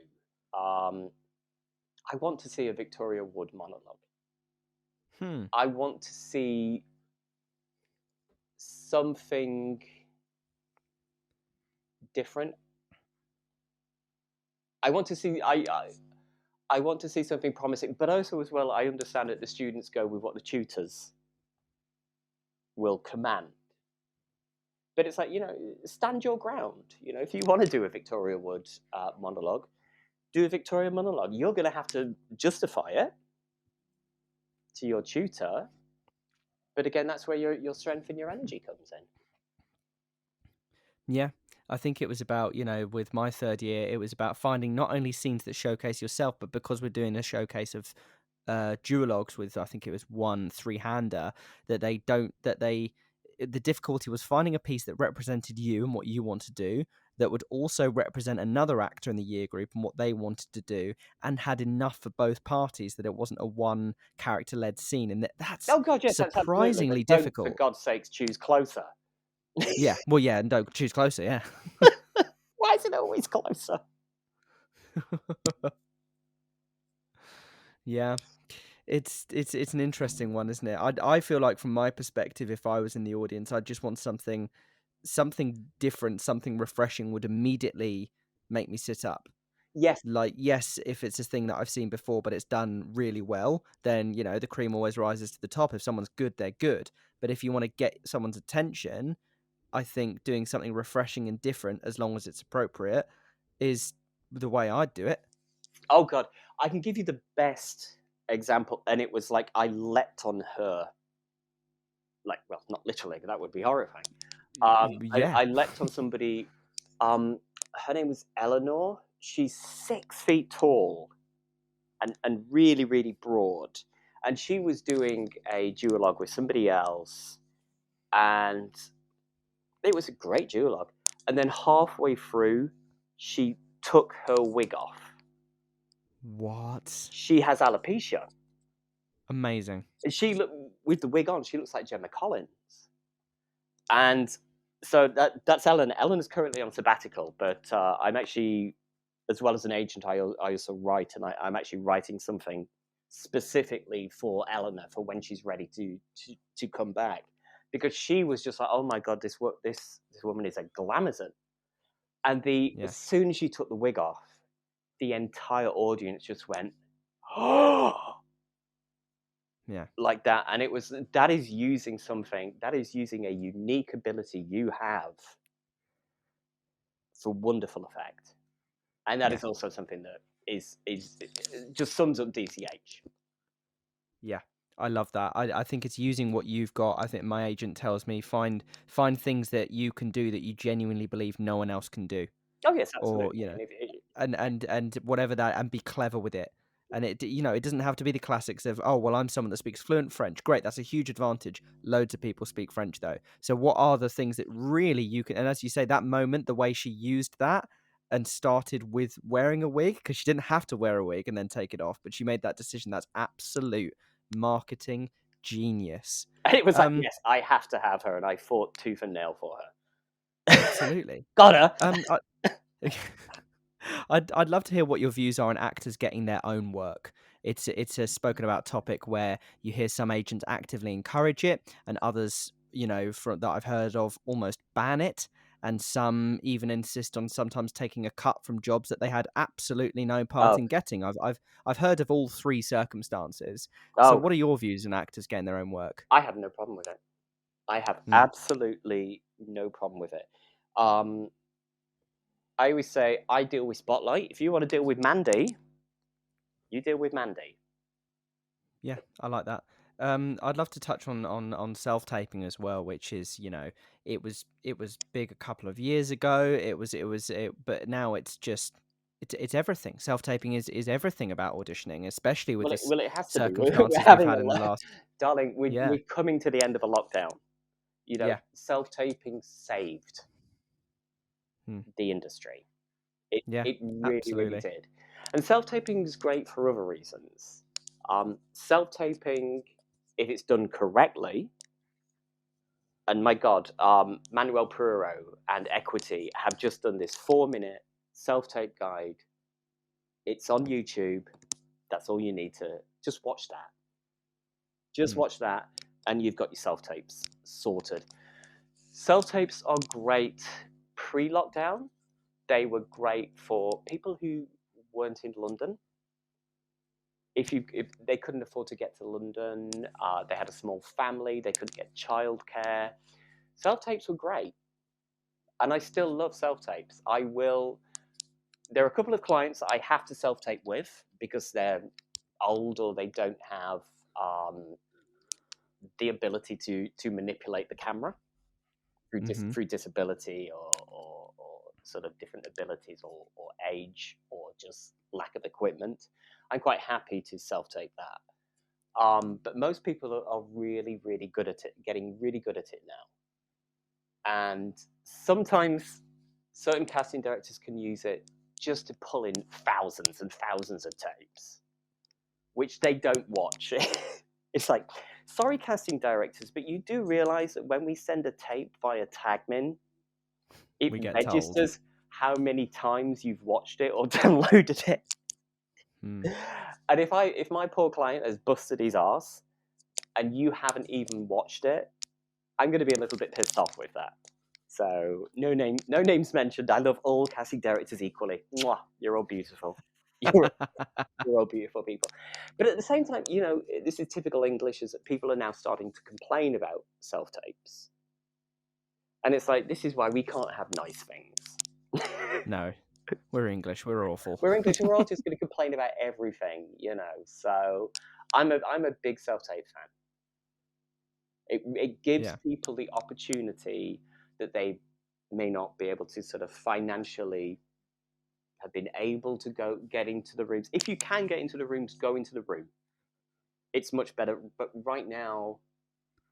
I want to see a Victoria Wood monologue. Hmm. I want to see something different. I want to see I want to see something promising, but also as well, I understand that the students go with what the tutors will command. But it's like, stand your ground. If you want to do a Victoria Wood monologue, do a Victoria monologue. You're going to have to justify it to your tutor. But again, that's where your strength and your energy comes in. Yeah, I think it was about, with my third year, it was about finding not only scenes that showcase yourself, but because we're doing a showcase of duologues with, I think it was one three-hander, the difficulty was finding a piece that represented you and what you want to do, that would also represent another actor in the year group and what they wanted to do, and had enough for both parties, that it wasn't a one character-led scene. And that's Oh God, yes, that's absolutely. surprisingly But don't, for difficult. God's sakes, choose closer. Yeah, well, yeah, and don't choose closer, yeah. Why is it always closer? Yeah, it's an interesting one, isn't it? I feel like, from my perspective, if I was in the audience, I'd just want something different, something refreshing would immediately make me sit up. Yes. Like, yes, if it's a thing that I've seen before but it's done really well, then the cream always rises to the top. If someone's good, they're good. But if you want to get someone's attention, I think doing something refreshing and different, as long as it's appropriate, is the way I'd do it. Oh God, I can give you the best example, and it was like I leapt on her. Like, well, not literally, but that would be horrifying. Yeah, I leapt on somebody. Her name was Eleanor. She's 6 feet tall and really, really broad. And she was doing a duologue with somebody else, and it was a great duologue. And then halfway through, she took her wig off. what? She has alopecia. Amazing. And she look with the wig on, she looks like Gemma Collins. And so that's Ellen. Ellen is currently on sabbatical, but I'm actually, as well as an agent, I also write, and I'm actually writing something specifically for Eleanor for when she's ready to come back, because she was just like, oh my God, this woman is a glamazon. And Yeah, as soon as she took the wig off, the entire audience just went, oh, yeah, like that. And that is using a unique ability you have for wonderful effect. And that yeah, is also something that is just sums up DCH. yeah. I love that. I think it's using what you've got. I think my agent tells me, find things that you can do that you genuinely believe no one else can do, Oh yes, or absolutely. And and whatever that, and be clever with it. And it doesn't have to be the classics of, oh well, I'm someone that speaks fluent French. Great, that's a huge advantage. Loads of people speak French though. So what are the things that really you can? And as you say, that moment, the way she used that and started with wearing a wig, because she didn't have to wear a wig and then take it off, but she made that decision. That's absolute marketing genius. it was like, yes, I have to have her, and I fought tooth and nail for her. Absolutely. Got her. I, I'd love to hear what your views are on actors getting their own work. It's a spoken about topic where you hear some agents actively encourage it, and others, that I've heard of, almost ban it, and some even insist on sometimes taking a cut from jobs that they had absolutely no part Oh, in getting. I've heard of all three circumstances. So, oh, what are your views on actors getting their own work? I have no problem with it. I have Mm, absolutely no problem with it. Um, I always say I deal with Spotlight. If you want to deal with Mandy, you deal with Mandy. yeah, I like that. I'd love to touch on self taping as well, which is, it was big a couple of years ago. But now it's just it's everything. Self taping is everything about auditioning, especially with this Well, it has to be. We're circumstances we've having had in the last. darling. Yeah, We're coming to the end of a lockdown. yeah, Self-taping saved hmm, the industry. yeah, It really, really absolutely. did. And self-taping is great for other reasons. Self-taping, if it's done correctly, and my God, Manuel Puro and Equity have just done this 4-minute self-tape guide. It's on YouTube. That's all you need to just watch that. Just Hmm, watch that, and you've got your self-tapes sorted. Self-tapes are great pre-lockdown. They were great for people who weren't in London. If they couldn't afford to get to London, they had a small family, they couldn't get childcare. Self tapes were great, and I still love self tapes. I will. There are a couple of clients I have to self tape with because they're old or they don't have the ability to manipulate the camera Mm-hmm. through disability or sort of different abilities or age or just lack of equipment. I'm quite happy to self tape that. But most people are really, really good at it, getting really good at it now. And sometimes certain casting directors can use it just to pull in thousands and thousands of tapes, which they don't watch. It's like, sorry, casting directors, but you do realize that when we send a tape via Tagmin, it We get told. registers how many times you've watched it or downloaded it. Mm. And if my poor client has busted his ass and you haven't even watched it, I'm going to be a little bit pissed off with that. So no names mentioned. I love all casting directors equally. Mwah, you're all beautiful. You're all beautiful people. But at the same time, this is typical English, is that people are now starting to complain about self tapes, and it's like, this is why we can't have nice things. No, we're English. We're awful. We're English, and we're all just going to complain about everything, So I'm a big self tape fan. It gives Yeah. people the opportunity that they may not be able to sort of financially have been able to get into the rooms. If you can get into the rooms, go into the room. It's much better. But right now,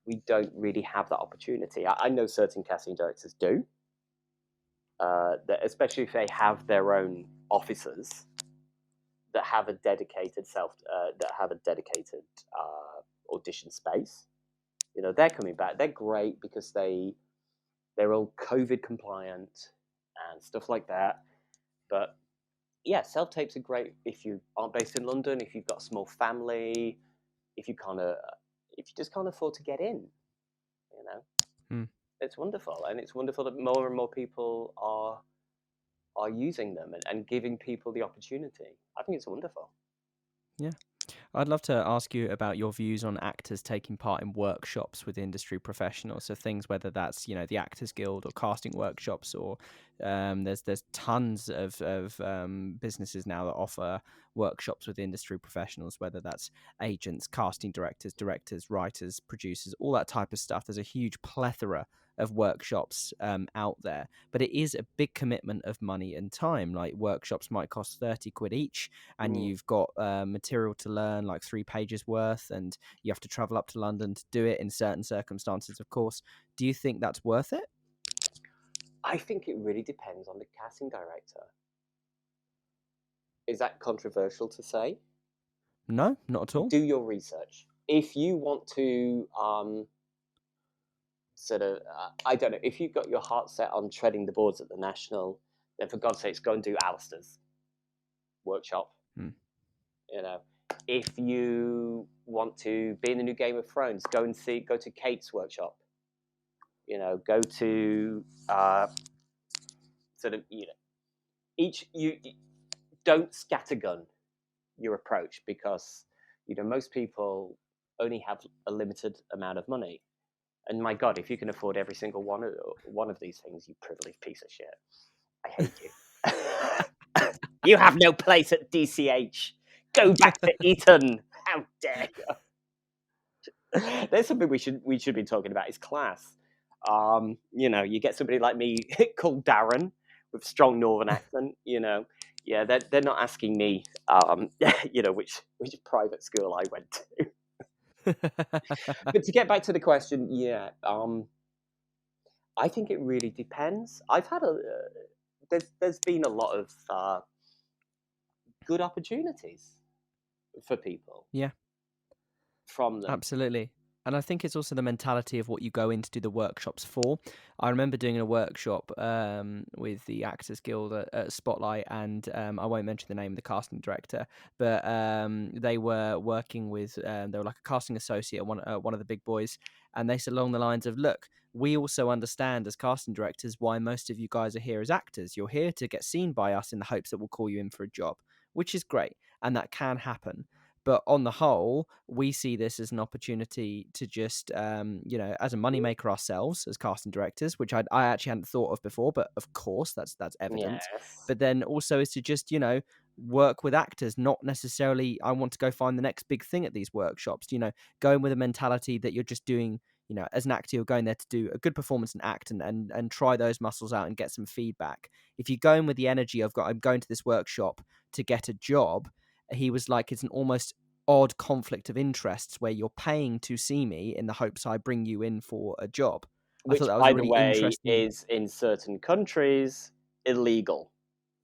we don't really have that opportunity. I know certain casting directors do, especially if they have their own officers that have a dedicated audition space. They're coming back. They're great because they're all COVID compliant and stuff like that. But yeah, self tapes are great if you aren't based in London, if you've got a small family, if you just can't afford to get in. Mm. It's wonderful, and it's wonderful that more and more people are using them and giving people the opportunity. I think it's wonderful. Yeah. I'd love to ask you about your views on actors taking part in workshops with industry professionals. So things, whether that's the Actors Guild or casting workshops, or there's tons of businesses now that offer workshops with industry professionals, whether that's agents, casting directors, writers, producers, all that type of stuff. There's a huge plethora of workshops out there, but it is a big commitment of money and time. Like, workshops might cost 30 quid each, and Mm. you've got material to learn, like 3 pages worth, and you have to travel up to London to do it in certain circumstances, of course. Do you think that's worth it? I think it really depends on the casting director. Is that controversial to say? No, not at all. Do your research. If you want to sort of, I don't know, if you've got your heart set on treading the boards at the National, then for God's sakes, go and do Alistair's workshop. Hmm. If you want to be in the new Game of Thrones, go to Kate's workshop. Go to sort of, you don't scattergun your approach, because most people only have a limited amount of money. And my God, if you can afford every single one of these things, you privileged piece of shit. I hate you. You have no place at DCH. Go back to Eton. How dare you? There's something we should be talking about, is class. You get somebody like me called Darren with a strong northern accent. Yeah, they're not asking me, which private school I went to. But to get back to the question, yeah, I think it really depends. I've had there's been a lot of good opportunities for people Yeah, from them. absolutely. And I think it's also the mentality of what you go in to do the workshops for. I remember doing a workshop with the Actors Guild at Spotlight, and I won't mention the name of the casting director, but they were working with, they were like a casting associate, one of the big boys, and they said along the lines of, look, we also understand as casting directors why most of you guys are here as actors. You're here to get seen by us in the hopes that we'll call you in for a job. which is great, and that can happen. But on the whole, we see this as an opportunity to just, as a moneymaker ourselves as casting directors, which I actually hadn't thought of before, but of course that's evident. Yes. But then also is to just, work with actors, not necessarily I want to go find the next big thing at these workshops, going with a mentality that you're just doing, as an actor, you're going there to do a good performance and act and try those muscles out and get some feedback. If you go in with the energy of I'm going to this workshop to get a job, he was like, it's an almost odd conflict of interests where you're paying to see me in the hopes I bring you in for a job. I thought Which, that was a by the really way, interesting, is in certain countries illegal.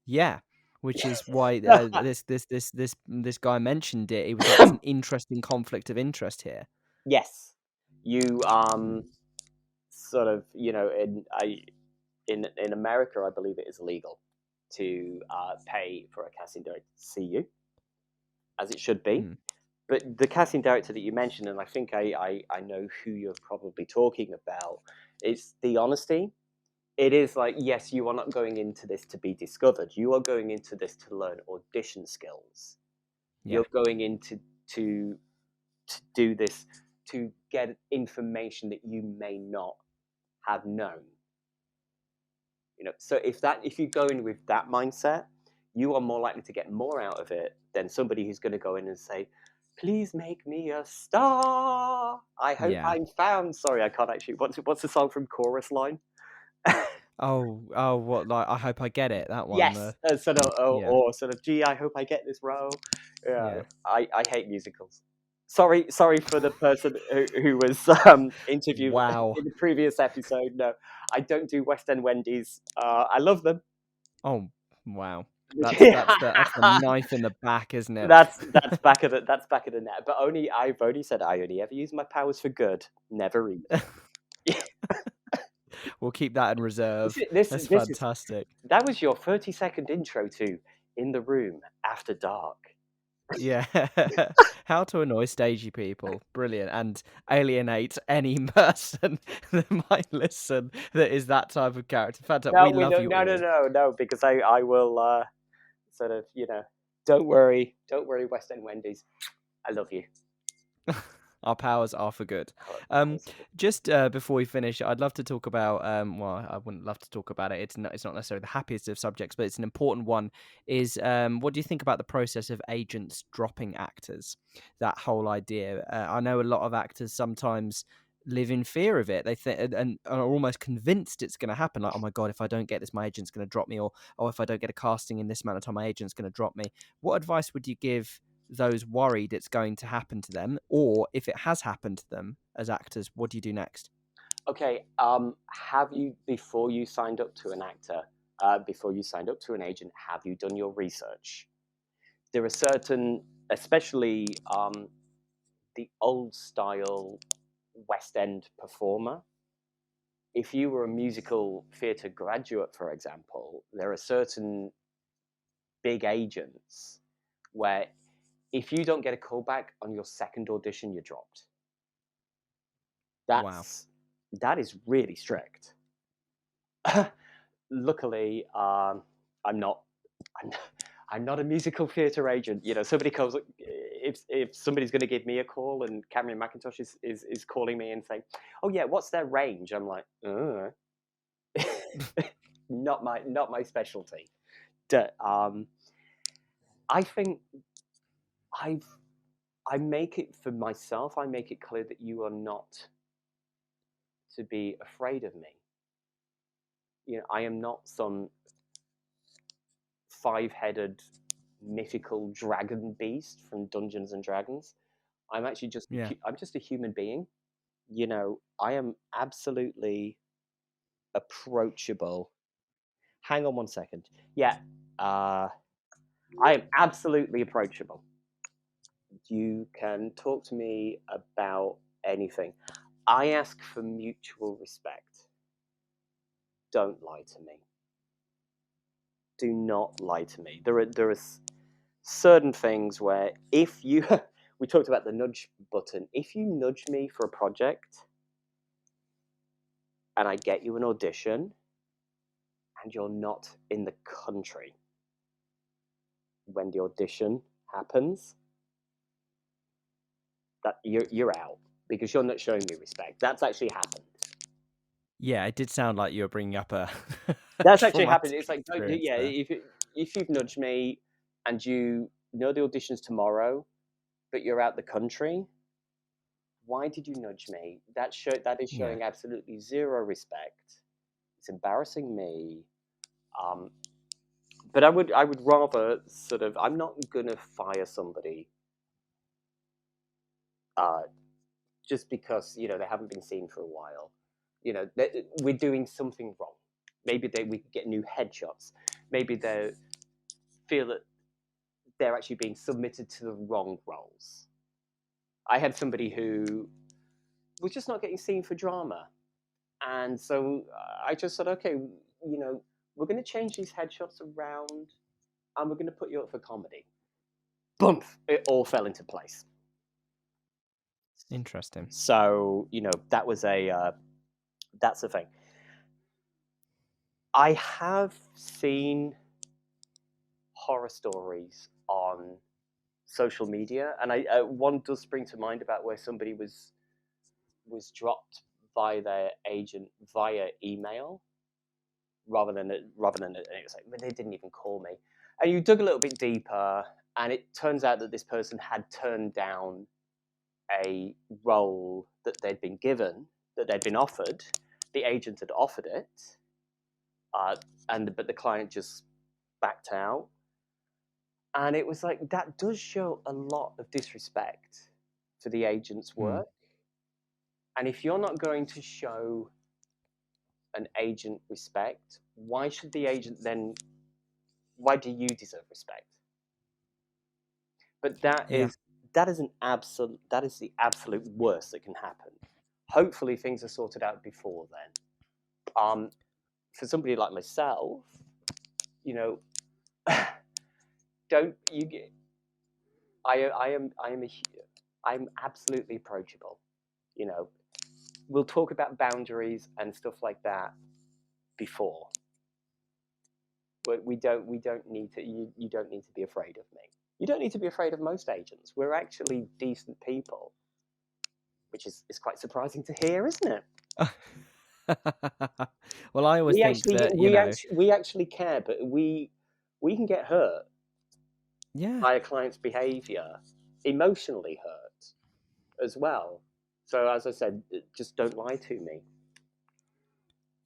yeah, which is why this guy mentioned it. He was like, there's an interesting conflict of interest here. Yes, you sort of in America, I believe it is illegal to pay for a casting director to see you, as it should be. Hmm. But the casting director that you mentioned, and I think I know who you're probably talking about, is the honesty. It is like, yes, you are not going into this to be discovered. You are going into this to learn audition skills. Yeah, You're going into to do this to get information that you may not have known. So if you go in with that mindset, you are more likely to get more out of it than somebody who's going to go in and say, please make me a star. I hope yeah. I'm found. Sorry, I can't actually. What's the song from Chorus Line? Oh, what, like, I hope I get it. That one. Yes, sort of, Yeah, or sort of, gee, I hope I get this role. Yeah, yeah. I hate musicals. Sorry for the person who was interviewed Wow. in the previous episode. No, I don't do West End Wendy's. I love them. Oh, wow. That's the knife in the back, isn't it? That's back of the net. But I've only said I only ever use my powers for good, never evil. We'll keep that in This reserve. is, this That's this is fantastic. that was your 30-second intro to In the Room After Dark. Yeah. How to annoy stagey people. Brilliant. And alienate any person that might listen that is that type of character. Fantastic. No, We we love don't. you No, no, all. no, no. Because I will sort of don't worry, West End Wendy's. I love you. Our powers are for good. Oh, Um, powers are good. just before we finish, I'd love to talk about. Well, I wouldn't love to talk about it. It's not necessarily the happiest of subjects, but it's an important one. Is what do you think about the process of agents dropping actors? That whole idea. I know a lot of actors sometimes live in fear of it. They think and are almost convinced it's going to happen. Like, oh my god, if I don't get this, my agent's going to drop me, or oh, if I don't get a casting in this amount of time, my agent's going to drop me. What advice would you give those worried it's going to happen to them, or if it has happened to them as actors, what do you do next? Okay. Have you before you signed up to an actor, before you signed up to an agent, have you done your research? There are certain, especially the old style West End performer. If you were a musical theatre graduate, for example, there are certain big agents where if you don't get a call back on your second audition, you're dropped. Wow. That is really strict. Luckily, I'm not. I'm, I'm not a musical theatre agent. Somebody calls. If somebody's going to give me a call and Cameron McIntosh is calling me and saying, "Oh yeah, what's their range?" I'm like, not my specialty. I think I I make it for myself. I make it clear that you are not to be afraid of me. I am not some five-headed mythical dragon beast from Dungeons and Dragons. I'm actually Yeah. I'm just a human being. I am absolutely approachable. Hang on one second. Yeah, I am absolutely approachable. You can talk to me about anything. I ask for mutual respect. Don't lie to me. Do not lie to me. There are certain things where if you we talked about the nudge button. If you nudge me for a project and I get you an audition and you're not in the country, when the audition happens, that you're out because you're not showing me respect. That's actually happened. Yeah, it did sound like you were bringing up a That's actually happened. traumatic It's like, experience yeah, there. if you've nudged me and you know the audition's tomorrow, but you're out the country, why did you nudge me? That is Yeah. showing absolutely zero respect. It's embarrassing me. Um, but I would rather sort of, I'm not gonna fire somebody uh, just because they haven't been seen for a while. We're doing something wrong. Maybe we could get new headshots. Maybe they feel that they're actually being submitted to the wrong roles. I had somebody who was just not getting seen for drama, and so I just said, okay, we're going to change these headshots around, and we're going to put you up for comedy. Boom! It all fell into place. Interesting. So that was that's the thing. I have seen horror stories on social media, and one does spring to mind about where somebody was dropped by their agent via email rather than it was like, they didn't even call me. And you dug a little bit deeper, and it turns out that this person had turned down a role that they'd been given, that they'd been offered. The agent had offered it, but the client just backed out. And it was like, that does show a lot of disrespect for the agent's work. And if you're not going to show an agent respect, why should the agent then? Why do you deserve respect? But that Yeah. is an absolute. That is the absolute worst that can happen. Hopefully, things are sorted out before then. For somebody like myself, don't you get? I'm absolutely approachable. We'll talk about boundaries and stuff like that before. We don't need to. You don't need to be afraid of me. You don't need to be afraid of most agents. We're actually decent people, which is quite surprising to hear, isn't it? Well, I always We think actually that, we actually care, but we can get hurt yeah, by a client's behaviour, emotionally hurt as well. So as I said, just don't lie to me.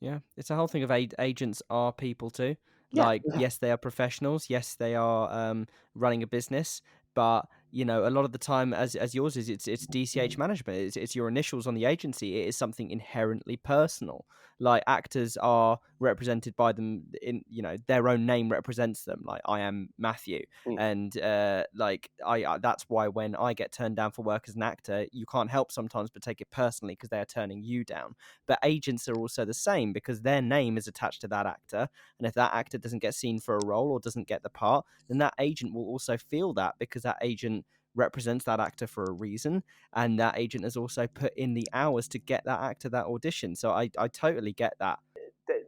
yeah, it's a whole thing of agents are people too. Yeah, Like, yes, they are professionals. Yes, they are running a business. But a lot of the time, as yours is, it's DCH Management. It's your initials on the agency. It is something inherently personal. Like, actors are represented by them in their own name represents them. Like, I am Matthew, mm. and like I that's why when I get turned down for work as an actor, you can't help sometimes but take it personally because they are turning you down. But agents are also the same because their name is attached to that actor, and if that actor doesn't get seen for a role or doesn't get the part, then that agent will also feel that because that agent represents that actor for a reason, and that agent has also put in the hours to get that actor that audition. So I totally get that.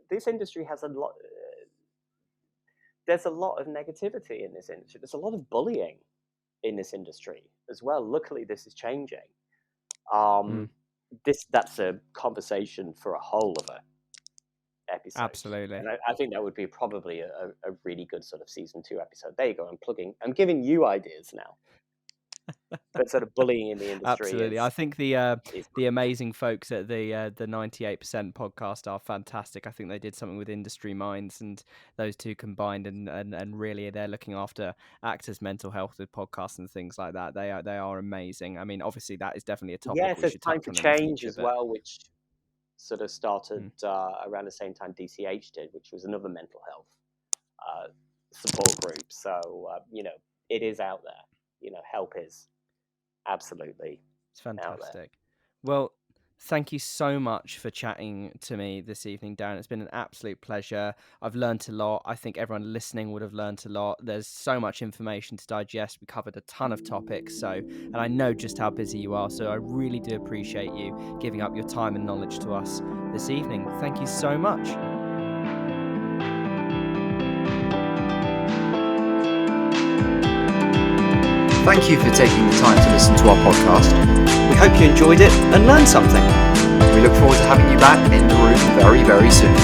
This industry has a lot. There's a lot of negativity in this industry. There's a lot of bullying in this industry as well. Luckily, this is changing. That's a conversation for a whole other episode. Absolutely. And I think that would be probably a really good sort of season 2 episode. There you go. I'm giving you ideas now. But sort of bullying in the industry Absolutely. I think the is amazing folks at the 98% podcast are fantastic. I think they did something with Industry Minds, and those two combined, and really they're looking after actors' mental health with podcasts and things like that. They are amazing. I mean, obviously that is definitely a topic yes, we there's should Time touch for on in the Change future. as But well, which sort of started mm, around the same time DCH did, which was another mental health support group. So it is out there. Help is absolutely it's out there. fantastic. Well, thank you so much for chatting to me this evening, Darren. It's been an absolute pleasure. I've learned a lot. I think everyone listening would have learned a lot. There's so much information to digest. We covered a ton of topics. And I know just how busy you are. So I really do appreciate you giving up your time and knowledge to us this evening. Thank you so much. Thank you for taking the time to listen to our podcast. We hope you enjoyed it and learned something. We look forward to having you back in the room very, very soon.